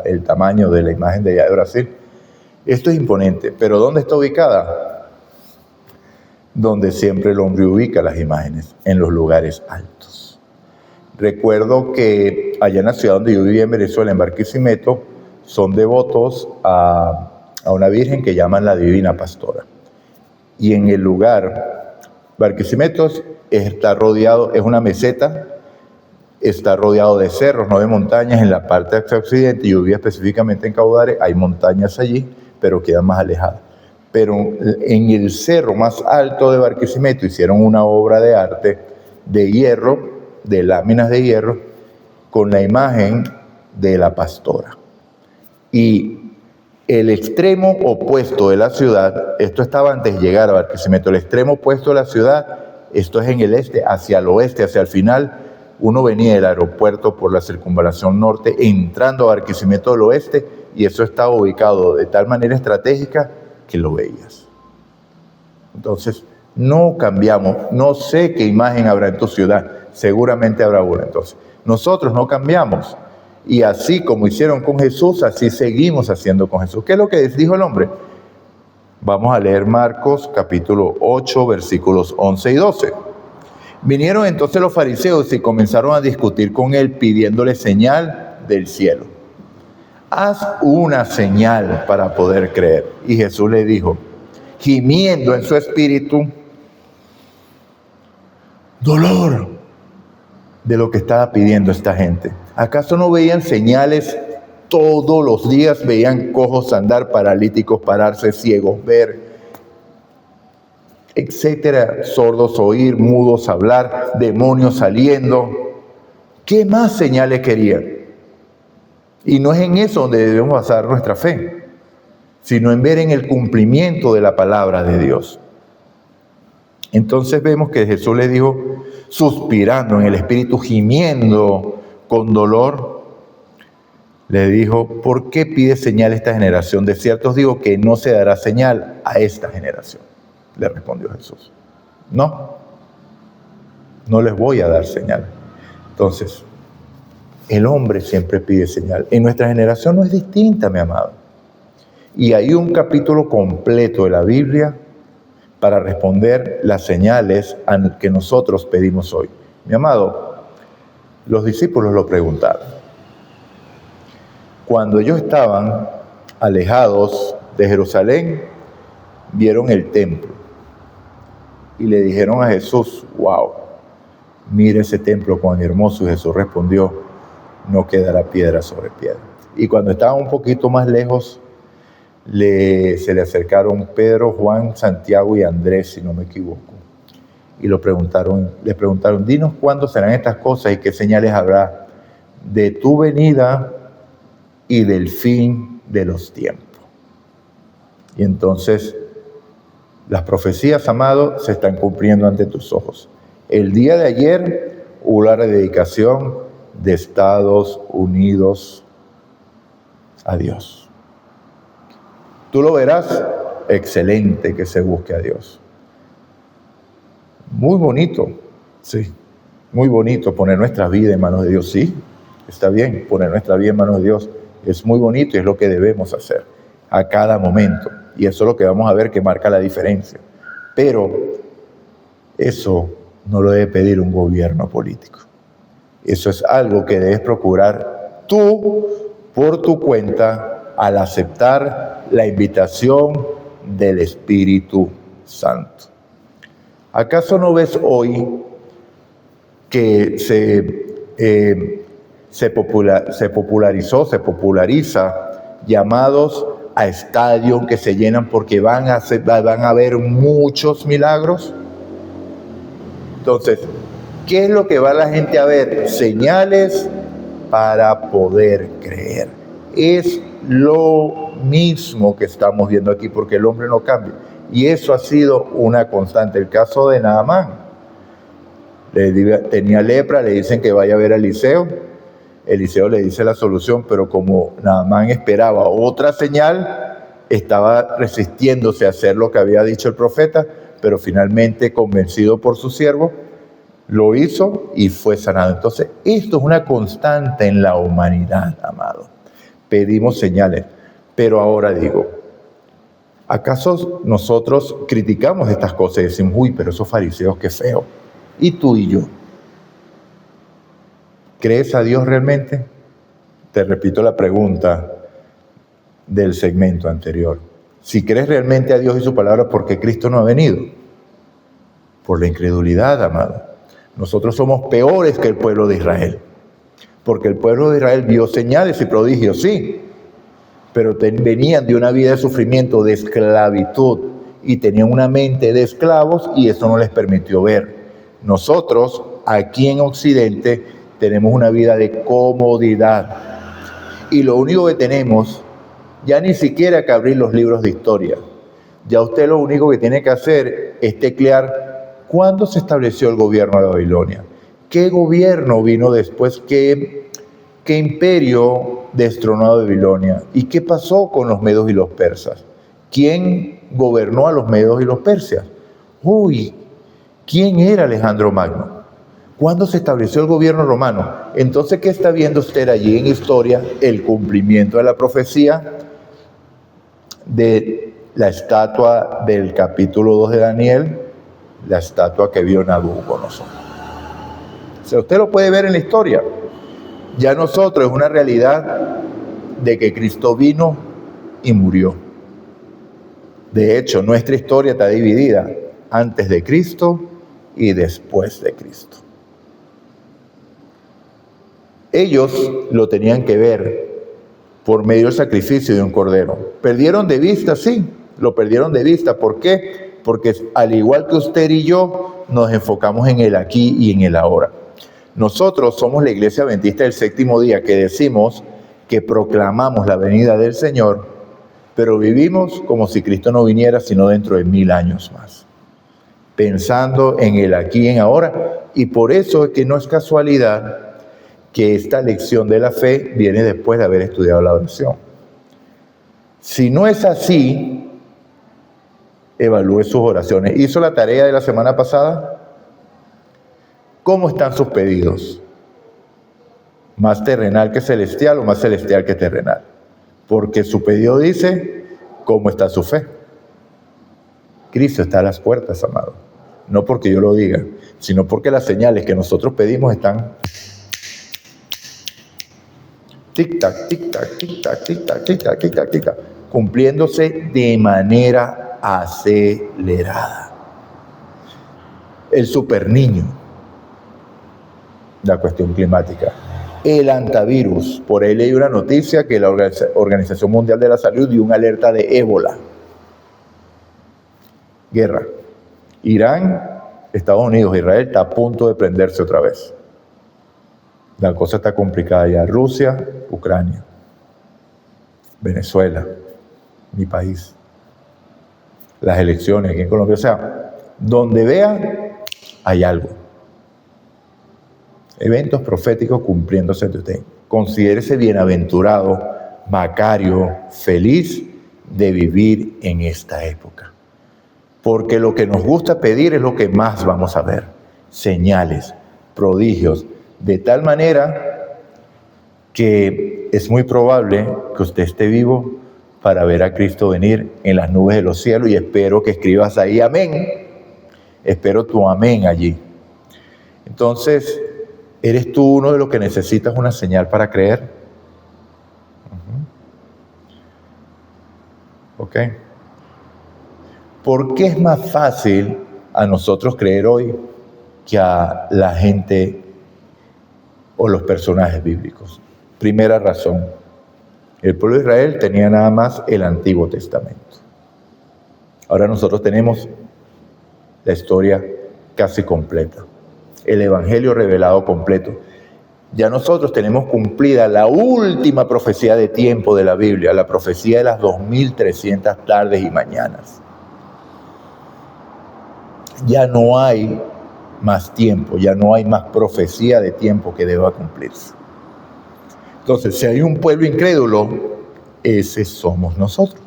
el tamaño de la imagen de allá de Brasil. Esto es imponente, pero ¿dónde está ubicada? Donde siempre el hombre ubica las imágenes, en los lugares altos. Recuerdo que allá en la ciudad donde yo vivía en Venezuela, en Barquisimeto, son devotos a una virgen que llaman la Divina Pastora. Y en el lugar, Barquisimeto está rodeado, es una meseta, está rodeado de cerros, no de montañas. En la parte hacia occidente, yo vivía específicamente en Caudare, hay montañas allí, pero quedan más alejadas. Pero en el cerro más alto de Barquisimeto hicieron una obra de arte de hierro, de láminas de hierro, con la imagen de la pastora. Y el extremo opuesto de la ciudad, esto estaba antes de llegar a Barquisimeto, el extremo opuesto de la ciudad, esto es en el este, hacia el oeste, hacia el final. Uno venía del aeropuerto por la circunvalación norte, entrando a Barquisimeto del oeste, y eso estaba ubicado de tal manera estratégica que lo veías. Entonces, no cambiamos. No sé qué imagen habrá en tu ciudad, seguramente habrá una. Entonces, nosotros no cambiamos. Y así como hicieron con Jesús, así seguimos haciendo con Jesús. ¿Qué es lo que dijo el hombre? Vamos a leer Marcos capítulo 8, versículos 11 y 12. Vinieron entonces los fariseos y comenzaron a discutir con él, pidiéndole señal del cielo. Haz una señal para poder creer. Y Jesús le dijo, gimiendo en su espíritu, dolor de lo que estaba pidiendo esta gente. ¿Acaso no veían señales todos los días? Veían cojos andar, paralíticos pararse, ciegos ver, etcétera, sordos oír, mudos hablar, demonios saliendo. ¿Qué más señales querían? Y no es en eso donde debemos basar nuestra fe, sino en ver en el cumplimiento de la palabra de Dios. Entonces vemos que Jesús le dijo, suspirando en el espíritu, gimiendo con dolor, le dijo, ¿por qué pide señal esta generación? De cierto os digo que no se dará señal a esta generación. Le respondió Jesús, no les voy a dar señal. Entonces, el hombre siempre pide señal. En nuestra generación no es distinta, mi amado. Y hay un capítulo completo de la Biblia para responder las señales que nosotros pedimos hoy. Mi amado, los discípulos lo preguntaron. Cuando ellos estaban alejados de Jerusalén, vieron el templo y le dijeron a Jesús, wow, mire ese templo cuán hermoso. Y Jesús respondió, no quedará piedra sobre piedra. Y cuando estaban un poquito más lejos, se le acercaron Pedro, Juan, Santiago y Andrés, si no me equivoco. Y le preguntaron, dinos cuándo serán estas cosas y qué señales habrá de tu venida y del fin de los tiempos. Y entonces, las profecías, amado, se están cumpliendo ante tus ojos. El día de ayer hubo la rededicación de Estados Unidos a Dios. Tú lo verás, excelente que se busque a Dios. Muy bonito, sí, muy bonito poner nuestra vida en manos de Dios, sí, está bien, poner nuestra vida en manos de Dios es muy bonito y es lo que debemos hacer a cada momento. Y eso es lo que vamos a ver que marca la diferencia. Pero eso no lo debe pedir un gobierno político. Eso es algo que debes procurar tú por tu cuenta al aceptar la invitación del Espíritu Santo. ¿Acaso no ves hoy que se populariza llamados a estadios que se llenan porque van a haber muchos milagros? Entonces, ¿qué es lo que va la gente a ver? Señales para poder creer. Es lo mismo que estamos viendo aquí, porque el hombre no cambia. Y eso ha sido una constante. El caso de Naamán. Tenía lepra, le dicen que vaya a ver a Eliseo. Eliseo le dice la solución, pero como Naamán esperaba otra señal, estaba resistiéndose a hacer lo que había dicho el profeta, pero finalmente, convencido por su siervo, lo hizo y fue sanado. Entonces, esto es una constante en la humanidad, amado. Pedimos señales. Pero ahora digo, ¿acaso nosotros criticamos estas cosas y decimos, uy, pero esos fariseos, qué feo? ¿Y tú y yo? ¿Crees a Dios realmente? Te repito la pregunta del segmento anterior. Si crees realmente a Dios y su palabra, ¿por qué Cristo no ha venido? Por la incredulidad, amado. Nosotros somos peores que el pueblo de Israel. Porque el pueblo de Israel vio señales y prodigios, sí, pero venían de una vida de sufrimiento, de esclavitud, y tenían una mente de esclavos y eso no les permitió ver. Nosotros, aquí en Occidente, tenemos una vida de comodidad. Y lo único que tenemos, ya ni siquiera que abrir los libros de historia. Ya usted lo único que tiene que hacer es teclear cuándo se estableció el gobierno de Babilonia. ¿Qué gobierno vino después? ¿Qué imperio destronó a Babilonia? ¿Y qué pasó con los medos y los persas? ¿Quién gobernó a los medos y los persas? Uy, ¿quién era Alejandro Magno? ¿Cuándo se estableció el gobierno romano? Entonces, ¿qué está viendo usted allí en historia? El cumplimiento de la profecía de la estatua del capítulo 2 de Daniel, la estatua que vio Nabucodonosor. O sea, usted lo puede ver en la historia. Ya nosotros es una realidad de que Cristo vino y murió. De hecho, nuestra historia está dividida antes de Cristo y después de Cristo. Ellos lo tenían que ver por medio del sacrificio de un cordero. ¿Perdieron de vista? Sí, lo perdieron de vista. ¿Por qué? Porque al igual que usted y yo, nos enfocamos en el aquí y en el ahora. Nosotros somos la Iglesia Adventista del Séptimo Día, que decimos que proclamamos la venida del Señor, pero vivimos como si Cristo no viniera sino dentro de 1000 años más, pensando en el aquí y en ahora. Y por eso es que no es casualidad que esta lección de la fe viene después de haber estudiado la oración. Si no es así, evalúe sus oraciones. ¿Hizo la tarea de la semana pasada? ¿Cómo están sus pedidos? ¿Más terrenal que celestial o más celestial que terrenal? Porque su pedido dice cómo está su fe. Cristo está a las puertas, amado. No porque yo lo diga, sino porque las señales que nosotros pedimos están tic-tac, tic-tac, tic-tac, tic-tac, tic-tac, tic-tac, tic-tac, cumpliéndose de manera acelerada. El super niño, la cuestión climática, el antivirus. Por ahí leí una noticia que la Organización Mundial de la Salud dio una alerta de ébola. Guerra. Irán, Estados Unidos, Israel está a punto de prenderse otra vez. La cosa está complicada ya. Rusia, Ucrania, Venezuela, mi país, las elecciones aquí en Colombia. O sea, donde vean, hay algo. Eventos proféticos cumpliéndose ante usted. Considérese bienaventurado, macario, feliz de vivir en esta época. Porque lo que nos gusta pedir es lo que más vamos a ver. Señales, prodigios, de tal manera que es muy probable que usted esté vivo para ver a Cristo venir en las nubes de los cielos, y espero que escribas ahí amén. Espero tu amén allí. Entonces, ¿eres tú uno de los que necesitas una señal para creer? ¿Ok? ¿Por qué es más fácil a nosotros creer hoy que a la gente o los personajes bíblicos? Primera razón, el pueblo de Israel tenía nada más el Antiguo Testamento. Ahora nosotros tenemos la historia casi completa, el Evangelio revelado completo. Ya nosotros tenemos cumplida la última profecía de tiempo de la Biblia, la profecía de las 2300 tardes y mañanas. Ya no hay más tiempo, ya no hay más profecía de tiempo que deba cumplirse. Entonces, si hay un pueblo incrédulo, ese somos nosotros.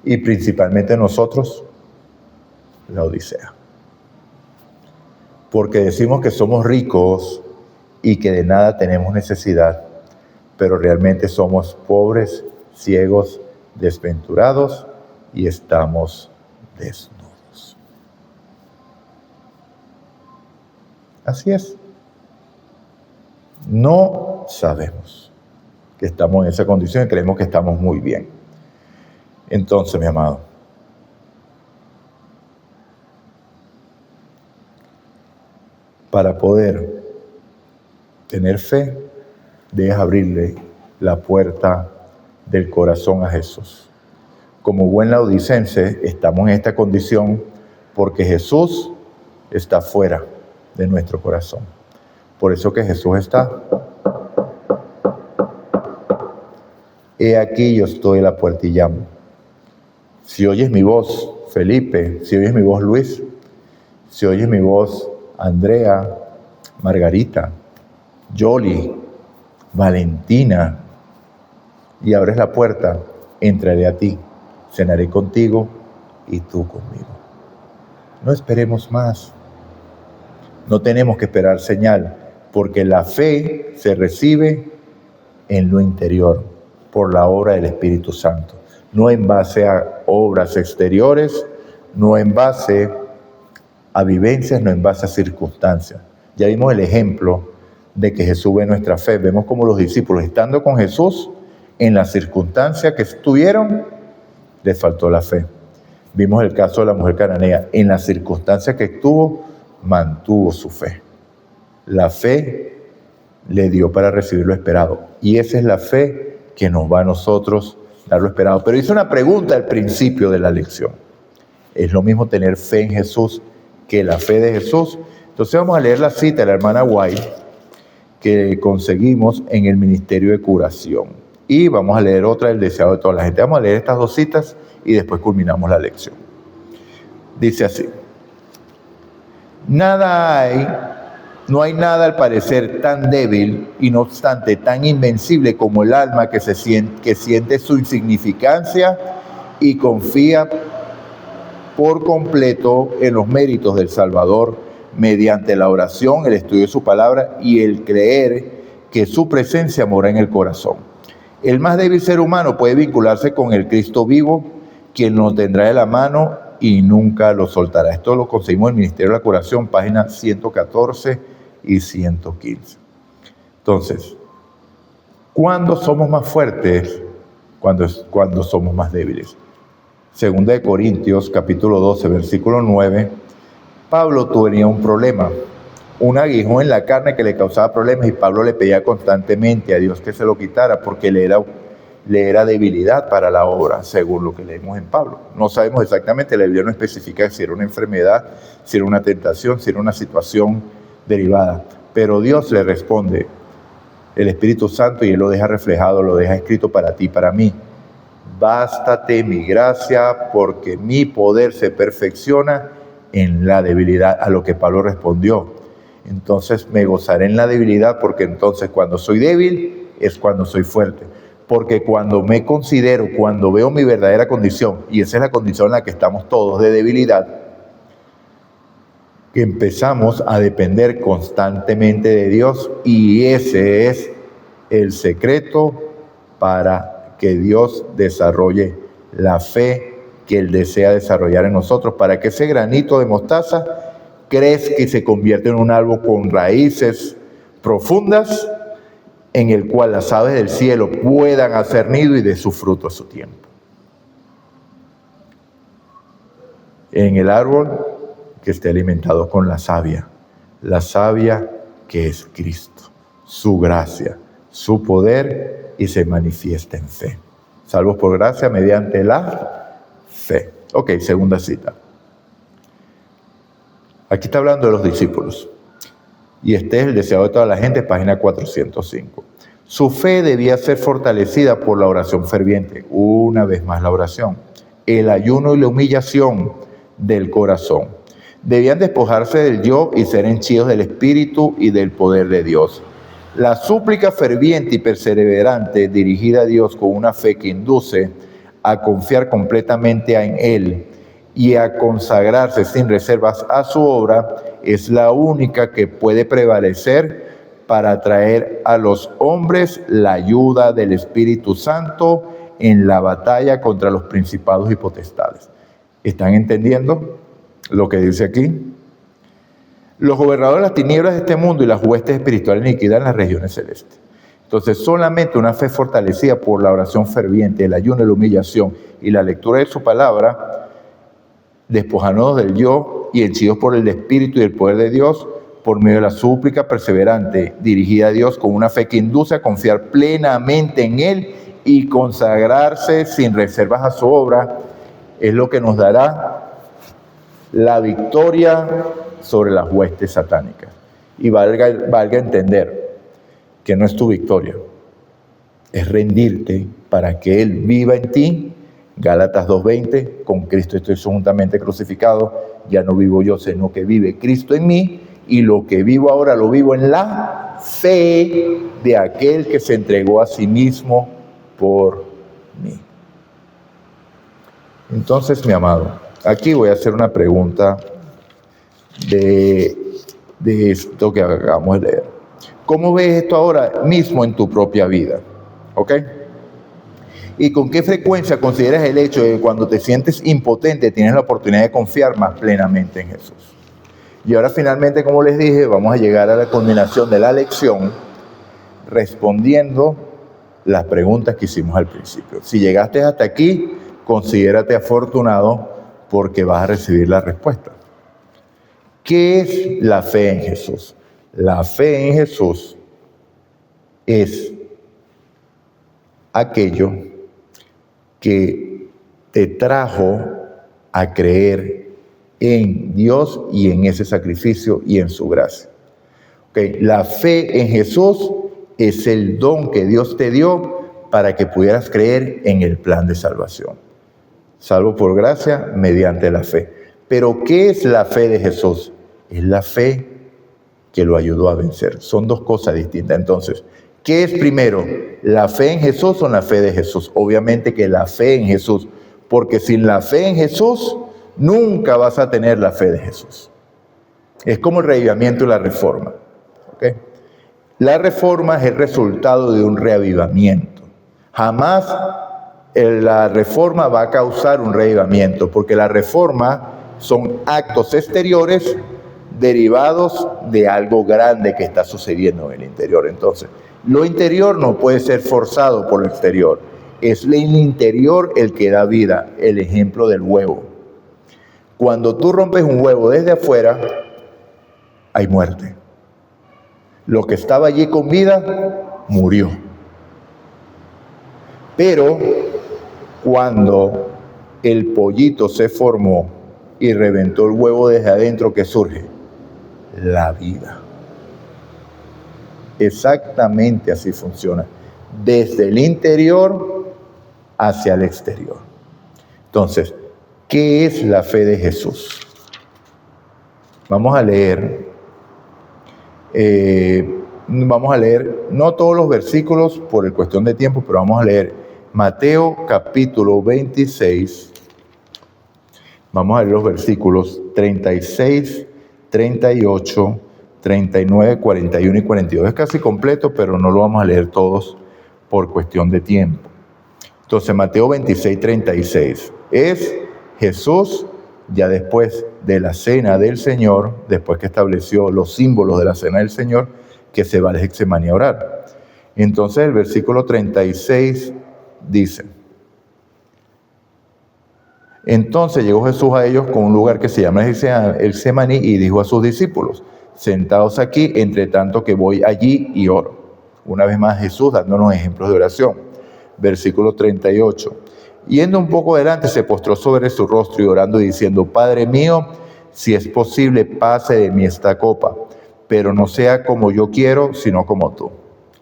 Y principalmente nosotros, la Odisea. Porque decimos que somos ricos y que de nada tenemos necesidad, pero realmente somos pobres, ciegos, desventurados y estamos desnudos. Así es. No sabemos que estamos en esa condición y creemos que estamos muy bien. Entonces, mi amado, para poder tener fe, debes abrirle la puerta del corazón a Jesús. Como buen laodicense, estamos en esta condición porque Jesús está fuera de nuestro corazón. Por eso que Jesús está. He aquí yo estoy a la puerta y llamo. Si oyes mi voz, Felipe, si oyes mi voz, Luis, si oyes mi voz, Andrea, Margarita, Yoli, Valentina, y abres la puerta, entraré a ti, cenaré contigo y tú conmigo. No esperemos más. No tenemos que esperar señal, porque la fe se recibe en lo interior, por la obra del Espíritu Santo. No en base a obras exteriores, no en base a vivencias, no en base a circunstancias. Ya vimos el ejemplo de que Jesús ve nuestra fe. Vemos como los discípulos, estando con Jesús, en la circunstancia que estuvieron, les faltó la fe. Vimos el caso de la mujer cananea. En la circunstancia que estuvo, mantuvo su fe. La fe le dio para recibir lo esperado. Y esa es la fe que nos va a nosotros dar lo esperado. Pero hice una pregunta al principio de la lección. ¿Es lo mismo tener fe en Jesús que la fe de Jesús? Entonces vamos a leer la cita de la hermana White que conseguimos en el Ministerio de Curación. Y vamos a leer otra del deseado de toda la gente. Vamos a leer estas dos citas y después culminamos la lección. Dice así: no hay nada al parecer tan débil y no obstante tan invencible como el alma que siente su insignificancia y confía por completo en los méritos del Salvador mediante la oración, el estudio de su palabra y el creer que su presencia mora en el corazón. El más débil ser humano puede vincularse con el Cristo vivo, quien lo tendrá de la mano y nunca lo soltará. Esto lo conseguimos en el Ministerio de la Curación, páginas 114 y 115. Entonces, ¿cuándo somos más fuertes? Cuando somos más débiles. Segunda de Corintios, capítulo 12, versículo 9, Pablo tenía un problema, un aguijón en la carne que le causaba problemas y Pablo le pedía constantemente a Dios que se lo quitara porque le era debilidad para la obra, según lo que leemos en Pablo. No sabemos exactamente, la Biblia no especifica si era una enfermedad, si era una tentación, si era una situación derivada, pero Dios le responde, el Espíritu Santo, y Él lo deja reflejado, lo deja escrito para ti, para mí. Bástate mi gracia, porque mi poder se perfecciona en la debilidad, a lo que Pablo respondió. Entonces me gozaré en la debilidad, porque entonces cuando soy débil es cuando soy fuerte. Porque cuando me considero, cuando veo mi verdadera condición, y esa es la condición en la que estamos todos, de debilidad, que empezamos a depender constantemente de Dios, y ese es el secreto para que Dios desarrolle la fe que Él desea desarrollar en nosotros, para que ese granito de mostaza crezca y se convierte en un árbol con raíces profundas, en el cual las aves del cielo puedan hacer nido y de su fruto a su tiempo. En el árbol que esté alimentado con la savia que es Cristo, su gracia, su poder, y se manifiesta en fe. Salvos por gracia mediante la fe. Ok, segunda cita. Aquí está hablando de los discípulos. Y este es el deseo de toda la gente, página 405. Su fe debía ser fortalecida por la oración ferviente. Una vez más la oración. El ayuno y la humillación del corazón. Debían despojarse del yo y ser henchidos del Espíritu y del poder de Dios. La súplica ferviente y perseverante dirigida a Dios con una fe que induce a confiar completamente en Él y a consagrarse sin reservas a su obra es la única que puede prevalecer para atraer a los hombres la ayuda del Espíritu Santo en la batalla contra los principados y potestades. ¿Están entendiendo lo que dice aquí? Los gobernadores de las tinieblas de este mundo y las huestes espirituales de iniquidad en las regiones celestes. Entonces, solamente una fe fortalecida por la oración ferviente, el ayuno, la humillación y la lectura de su palabra, despojándonos del yo y henchidos por el Espíritu y el poder de Dios, por medio de la súplica perseverante dirigida a Dios con una fe que induce a confiar plenamente en Él y consagrarse sin reservas a su obra, es lo que nos dará la victoria sobre las huestes satánicas. Y valga entender que no es tu victoria, es rendirte para que Él viva en ti. Gálatas 2:20, con Cristo estoy juntamente crucificado, ya no vivo yo, sino que vive Cristo en mí, y lo que vivo ahora lo vivo en la fe de aquel que se entregó a sí mismo por mí. Entonces, mi amado, aquí voy a hacer una pregunta de esto que acabamos de leer. ¿Cómo ves esto ahora mismo en tu propia vida? ¿Ok? ¿Y con qué frecuencia consideras el hecho de que cuando te sientes impotente tienes la oportunidad de confiar más plenamente en Jesús? Y ahora finalmente, como les dije, vamos a llegar a la culminación de la lección respondiendo las preguntas que hicimos al principio. Si llegaste hasta aquí, considérate afortunado porque vas a recibir la respuesta. ¿Qué es la fe en Jesús? La fe en Jesús es aquello que te trajo a creer en Dios y en ese sacrificio y en su gracia. Okay. La fe en Jesús es el don que Dios te dio para que pudieras creer en el plan de salvación. Salvo por gracia mediante la fe. Pero ¿qué es la fe de Jesús? Es la fe que lo ayudó a vencer. Son dos cosas distintas. Entonces, ¿qué es primero? ¿La fe en Jesús o la fe de Jesús? Obviamente que la fe en Jesús, porque sin la fe en Jesús, nunca vas a tener la fe de Jesús. Es como el reavivamiento y la reforma. ¿Okay? La reforma es el resultado de un reavivamiento. Jamás la reforma va a causar un reavivamiento, porque la reforma son actos exteriores derivados de algo grande que está sucediendo en el interior. Entonces, lo interior no puede ser forzado por lo exterior. Es el interior el que da vida. El ejemplo del huevo. Cuando tú rompes un huevo desde afuera, hay muerte. Lo que estaba allí con vida, murió. Pero cuando el pollito se formó y reventó el huevo desde adentro, ¿qué surge? La vida. Exactamente así funciona. Desde el interior hacia el exterior. Entonces, ¿qué es la fe de Jesús? Vamos a leer no todos los versículos por cuestión de tiempo, pero vamos a leer Mateo capítulo 26. Vamos a leer los versículos 36, 38, 39, 41 y 42. Es casi completo, pero no lo vamos a leer todos por cuestión de tiempo. Entonces, Mateo 26, 36. Es Jesús ya después de la cena del Señor, después que estableció los símbolos de la cena del Señor, que se va al Getsemaní a orar. Entonces el versículo 36 dice: entonces llegó Jesús a ellos con un lugar que se llama el Getsemaní y dijo a sus discípulos: sentaos aquí, entre tanto que voy allí y oro. Una vez más Jesús dándonos ejemplos de oración. Versículo 38. Yendo un poco adelante, se postró sobre su rostro y orando y diciendo: Padre mío, si es posible, pase de mí esta copa, pero no sea como yo quiero, sino como tú.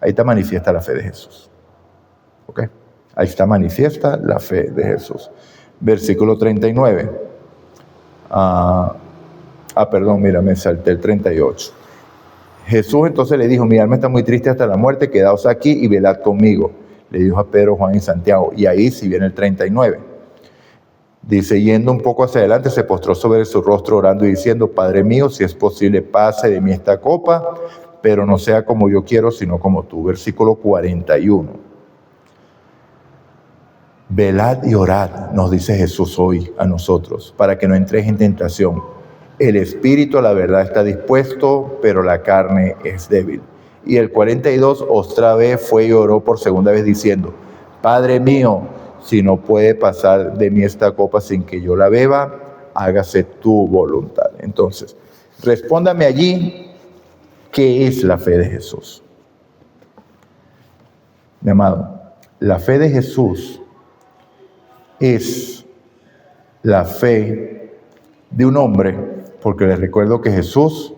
Ahí está manifiesta la fe de Jesús. ¿Ok? Ahí está manifiesta la fe de Jesús. Versículo 39. Perdón, mira, me salté el 38. Jesús entonces le dijo: mi alma está muy triste hasta la muerte, quedaos aquí y velad conmigo. Le dijo a Pedro, Juan y Santiago. Y ahí sí viene el 39. Dice: yendo un poco hacia adelante, se postró sobre su rostro orando y diciendo: Padre mío, si es posible, pase de mí esta copa, pero no sea como yo quiero, sino como tú. Versículo 41. Velad y orad, nos dice Jesús hoy a nosotros, para que no entréis en tentación. El espíritu a la verdad está dispuesto, pero la carne es débil. Y el 42, otra vez fue y oró por segunda vez diciendo: Padre mío, si no puede pasar de mí esta copa sin que yo la beba, hágase tu voluntad. Entonces, respóndame allí, ¿qué es la fe de Jesús? Mi amado, la fe de Jesús es la fe de un hombre, porque les recuerdo que Jesús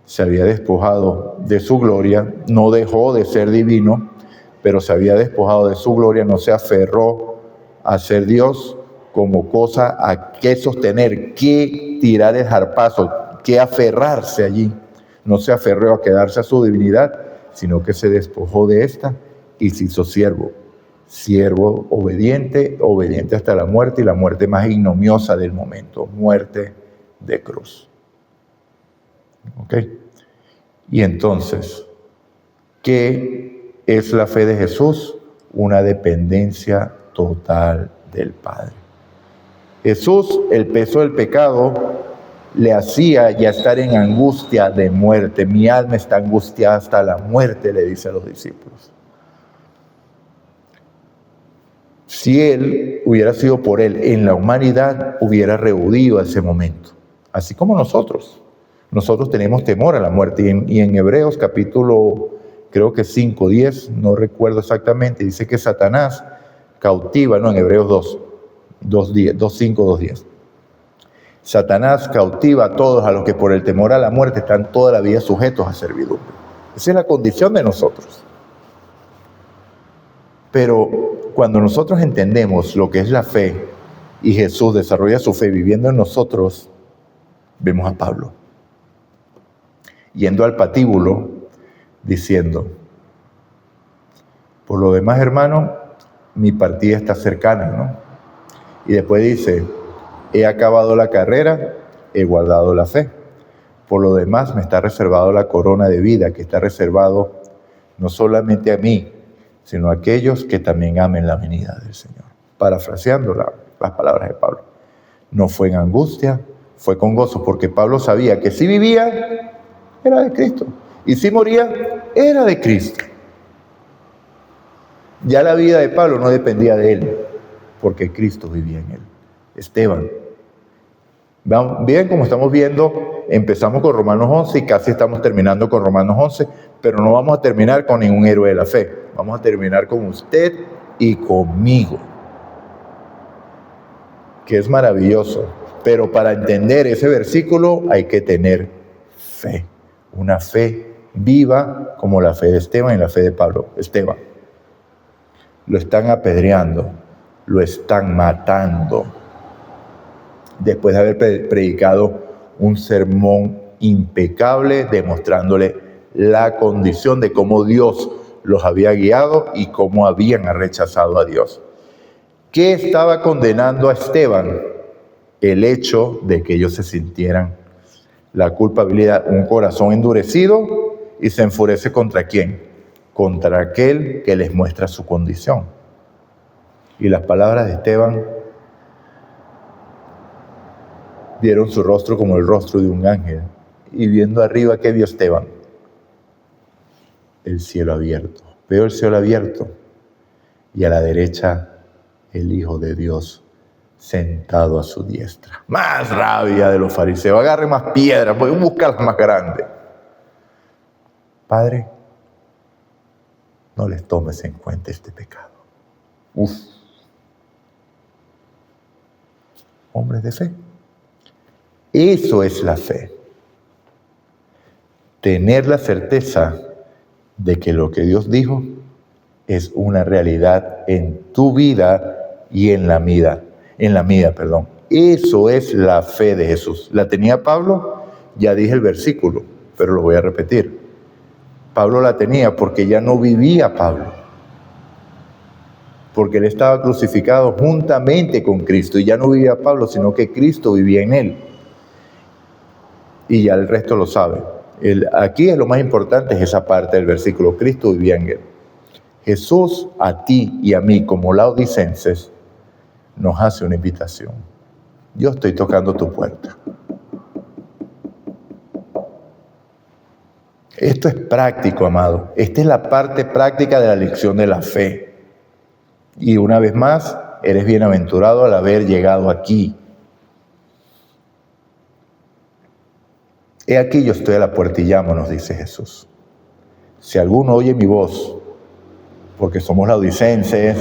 se había despojado de su gloria, no dejó de ser divino, pero se había despojado de su gloria, no se aferró a ser Dios como cosa a que sostener, que tirar el zarpazo, que aferrarse allí. No se aferró a quedarse a su divinidad, sino que se despojó de esta y se hizo siervo. Siervo obediente, obediente hasta la muerte, y la muerte más ignominiosa del momento, muerte de cruz. ¿Ok? Y entonces, ¿qué es la fe de Jesús? Una dependencia total del Padre. Jesús, el peso del pecado le hacía ya estar en angustia de muerte. Mi alma está angustiada hasta la muerte, le dice a los discípulos. Si Él hubiera sido por Él en la humanidad, hubiera rehuido a ese momento. Así como nosotros. Nosotros tenemos temor a la muerte. Y en Hebreos capítulo, creo que 5, 10, no recuerdo exactamente, dice que Satanás cautiva, no, en Hebreos 2, 5, 2, 10. Satanás cautiva a todos a los que por el temor a la muerte están toda la vida sujetos a servidumbre. Esa es la condición de nosotros. Pero cuando nosotros entendemos lo que es la fe y Jesús desarrolla su fe viviendo en nosotros, vemos a Pablo yendo al patíbulo diciendo: por lo demás, hermano, mi partida está cercana, ¿no? Y después dice: he acabado la carrera, he guardado la fe. Por lo demás, me está reservado la corona de vida, que está reservado no solamente a mí, sino a aquellos que también amen la venida del Señor. Parafraseando las palabras de Pablo. No fue en angustia, fue con gozo, porque Pablo sabía que si vivía, era de Cristo. Y si moría, era de Cristo. Ya la vida de Pablo no dependía de él, porque Cristo vivía en él. Esteban. Bien, como estamos viendo, empezamos con Romanos 11 y casi estamos terminando con Romanos 11, pero no vamos a terminar con ningún héroe de la fe. Vamos a terminar con usted y conmigo, que es maravilloso. Pero para entender ese versículo hay que tener fe. Una fe viva como la fe de Esteban y la fe de Pablo. Esteban. Lo están apedreando, lo están matando. Después de haber predicado un sermón impecable, demostrándole la condición de cómo Dios los había guiado y cómo habían rechazado a Dios. ¿Qué estaba condenando a Esteban? El hecho de que ellos se sintieran la culpabilidad, un corazón endurecido, y se enfurece ¿contra quién? Contra aquel que les muestra su condición. Y las palabras de Esteban vieron su rostro como el rostro de un ángel. Y viendo arriba, ¿qué vio Esteban? El cielo abierto. Veo el cielo abierto y a la derecha el Hijo de Dios sentado a su diestra. Más rabia de los fariseos. Agarre más piedras, voy a buscar las más grandes. Padre, no les tomes en cuenta este pecado. Hombres de fe. Eso es la fe. Tener la certeza de que lo que Dios dijo es una realidad en tu vida y en la mía. Eso es la fe de Jesús. ¿La tenía Pablo? Ya dije el versículo, pero lo voy a repetir. Pablo la tenía porque ya no vivía Pablo. Porque él estaba crucificado juntamente con Cristo y ya no vivía Pablo, sino que Cristo vivía en él. Y ya el resto lo sabe. Aquí es lo más importante, es esa parte del versículo. Cristo vivía en él. Jesús a ti y a mí como laodicenses nos hace una invitación. Yo estoy tocando tu puerta. Esto es práctico, amado. Esta es la parte práctica de la lección de la fe. Y una vez más, eres bienaventurado al haber llegado aquí. He aquí yo estoy a la puerta y llamo, nos dice Jesús. Si alguno oye mi voz, porque somos laodicenses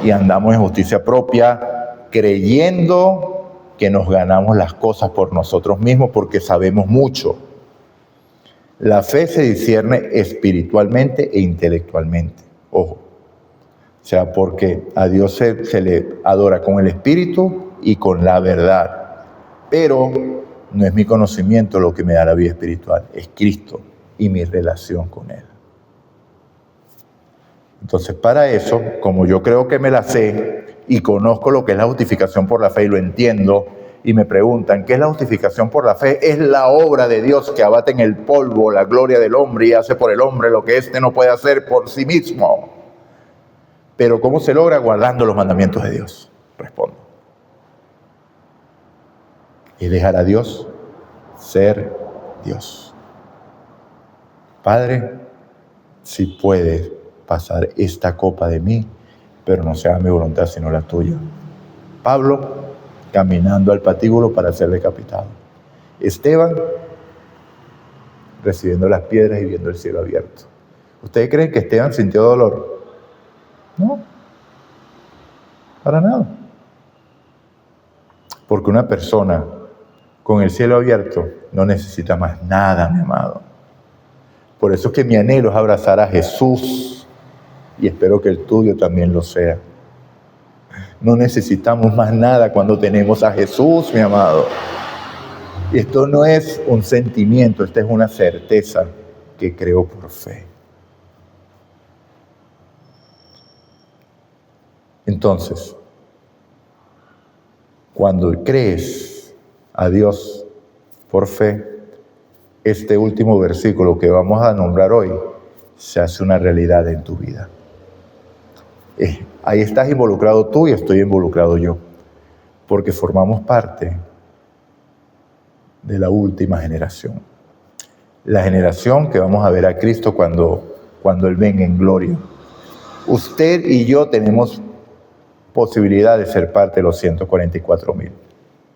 y andamos en justicia propia, creyendo que nos ganamos las cosas por nosotros mismos porque sabemos mucho. La fe se discierne espiritualmente e intelectualmente. Ojo. O sea, porque a Dios se le adora con el espíritu y con la verdad. Pero no es mi conocimiento lo que me da la vida espiritual, es Cristo y mi relación con Él. Entonces, para eso, como yo creo que me la sé y conozco lo que es la justificación por la fe y lo entiendo, y me preguntan, ¿qué es la justificación por la fe? Es la obra de Dios que abate en el polvo la gloria del hombre y hace por el hombre lo que éste no puede hacer por sí mismo. Pero ¿cómo se logra? Guardando los mandamientos de Dios. Respondo. Y dejar a Dios ser Dios. Padre, si puedes pasar esta copa de mí, pero no sea mi voluntad sino la tuya. Pablo, caminando al patíbulo para ser decapitado. Esteban, recibiendo las piedras y viendo el cielo abierto. ¿Ustedes creen que Esteban sintió dolor? No, para nada. Porque una persona con el cielo abierto no necesita más nada, mi amado. Por eso es que mi anhelo es abrazar a Jesús y espero que el tuyo también lo sea. No necesitamos más nada cuando tenemos a Jesús, mi amado. Y esto no es un sentimiento, esta es una certeza que creo por fe. Entonces, cuando crees a Dios por fe, este último versículo que vamos a nombrar hoy se hace una realidad en tu vida. Ahí estás involucrado tú y estoy involucrado yo, porque formamos parte de la última generación. La generación que vamos a ver a Cristo cuando Él venga en gloria. Usted y yo tenemos posibilidad de ser parte de los 144,000,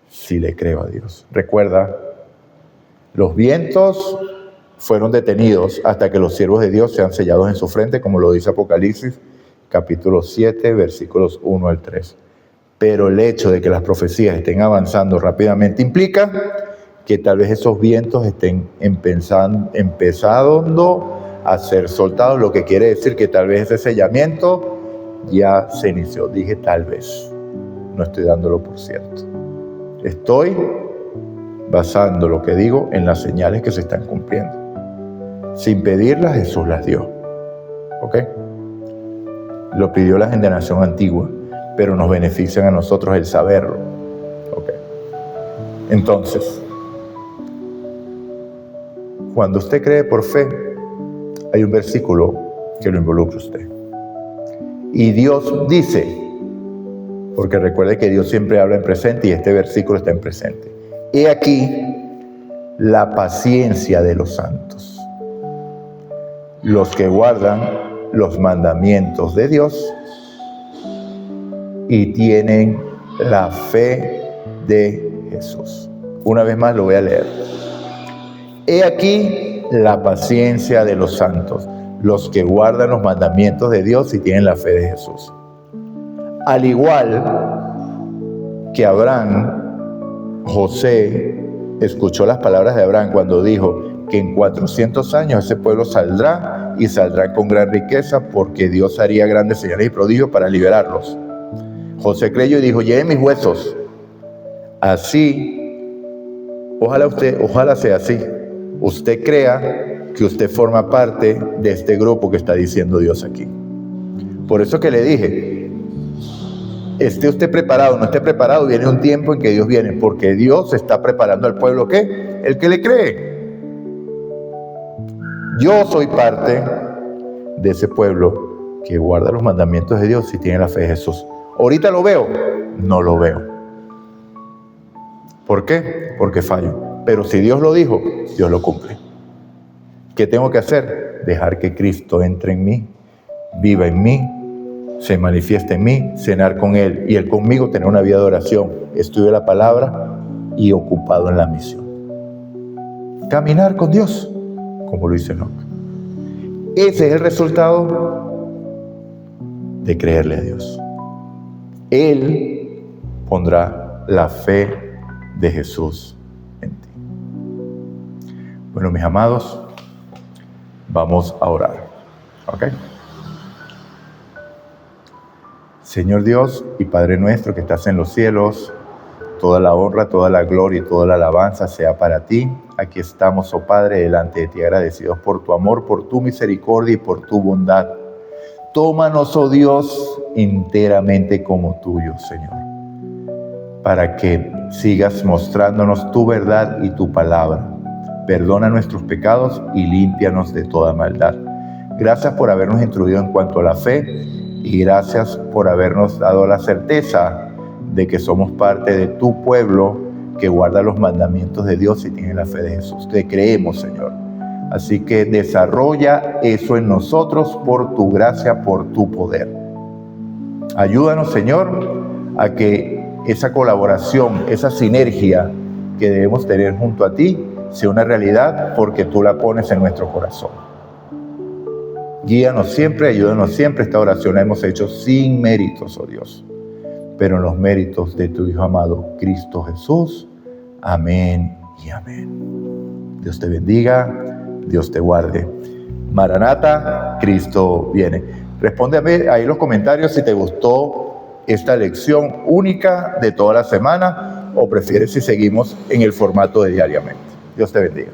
si le creo a Dios. Recuerda, los vientos fueron detenidos hasta que los siervos de Dios sean sellados en su frente, como lo dice Apocalipsis, capítulo 7, versículos 1 al 3. Pero el hecho de que las profecías estén avanzando rápidamente implica que tal vez esos vientos estén empezando a ser soltados, lo que quiere decir que tal vez ese sellamiento ya se inició. Dije tal vez, no estoy dándolo por cierto. Estoy basando lo que digo en las señales que se están cumpliendo. Sin pedirlas, Jesús las dio. ¿Ok? Lo pidió la generación antigua, pero nos benefician a nosotros el saberlo. ¿Ok? Entonces, cuando usted cree por fe, hay un versículo que lo involucra a usted. Y Dios dice, porque recuerde que Dios siempre habla en presente y este versículo está en presente. He aquí la paciencia de los santos, los que guardan los mandamientos de Dios y tienen la fe de Jesús. Una vez más lo voy a leer. He aquí la paciencia de los santos, los que guardan los mandamientos de Dios y tienen la fe de Jesús. Al igual que Abraham, José escuchó las palabras de Abraham cuando dijo que en 400 años ese pueblo saldrá y saldrá con gran riqueza porque Dios haría grandes señales y prodigios para liberarlos. José creyó y dijo: lleven mis huesos. Así, ojalá sea así. Usted crea que usted forma parte de este grupo que está diciendo Dios aquí. Por eso que le dije, esté usted preparado, no esté preparado, viene un tiempo en que Dios viene, porque Dios está preparando al pueblo, ¿qué? El que le cree. Yo soy parte de ese pueblo que guarda los mandamientos de Dios y tiene la fe de Jesús. ¿Ahorita lo veo? No lo veo. ¿Por qué? Porque fallo. Pero si Dios lo dijo, Dios lo cumple. ¿Qué tengo que hacer? Dejar que Cristo entre en mí, viva en mí, se manifieste en mí, cenar con Él y Él conmigo, tener una vida de oración, estudio la palabra y ocupado en la misión. Caminar con Dios, como lo dice Enoc. Ese es el resultado de creerle a Dios. Él pondrá la fe de Jesús en ti. Bueno, mis amados, vamos a orar. ¿Ok? Señor Dios y Padre nuestro que estás en los cielos, toda la honra, toda la gloria y toda la alabanza sea para ti. Aquí estamos, oh Padre, delante de ti, agradecidos por tu amor, por tu misericordia y por tu bondad. Tómanos, oh Dios, enteramente como tuyo, Señor, para que sigas mostrándonos tu verdad y tu palabra. Perdona nuestros pecados y límpianos de toda maldad. Gracias por habernos instruido en cuanto a la fe y gracias por habernos dado la certeza de que somos parte de tu pueblo que guarda los mandamientos de Dios y tiene la fe de Jesús. Te creemos, Señor. Así que desarrolla eso en nosotros por tu gracia, por tu poder. Ayúdanos, Señor, a que esa colaboración, esa sinergia que debemos tener junto a ti sea una realidad porque tú la pones en nuestro corazón. Guíanos siempre, ayúdanos siempre. Esta oración la hemos hecho sin méritos, oh Dios, pero en los méritos de tu Hijo amado, Cristo Jesús. Amén y amén. Dios te bendiga, Dios te guarde. Maranata, Cristo viene. Respóndeme ahí en los comentarios si te gustó esta lección única de toda la semana o prefieres si seguimos en el formato de diariamente. Dios te bendiga.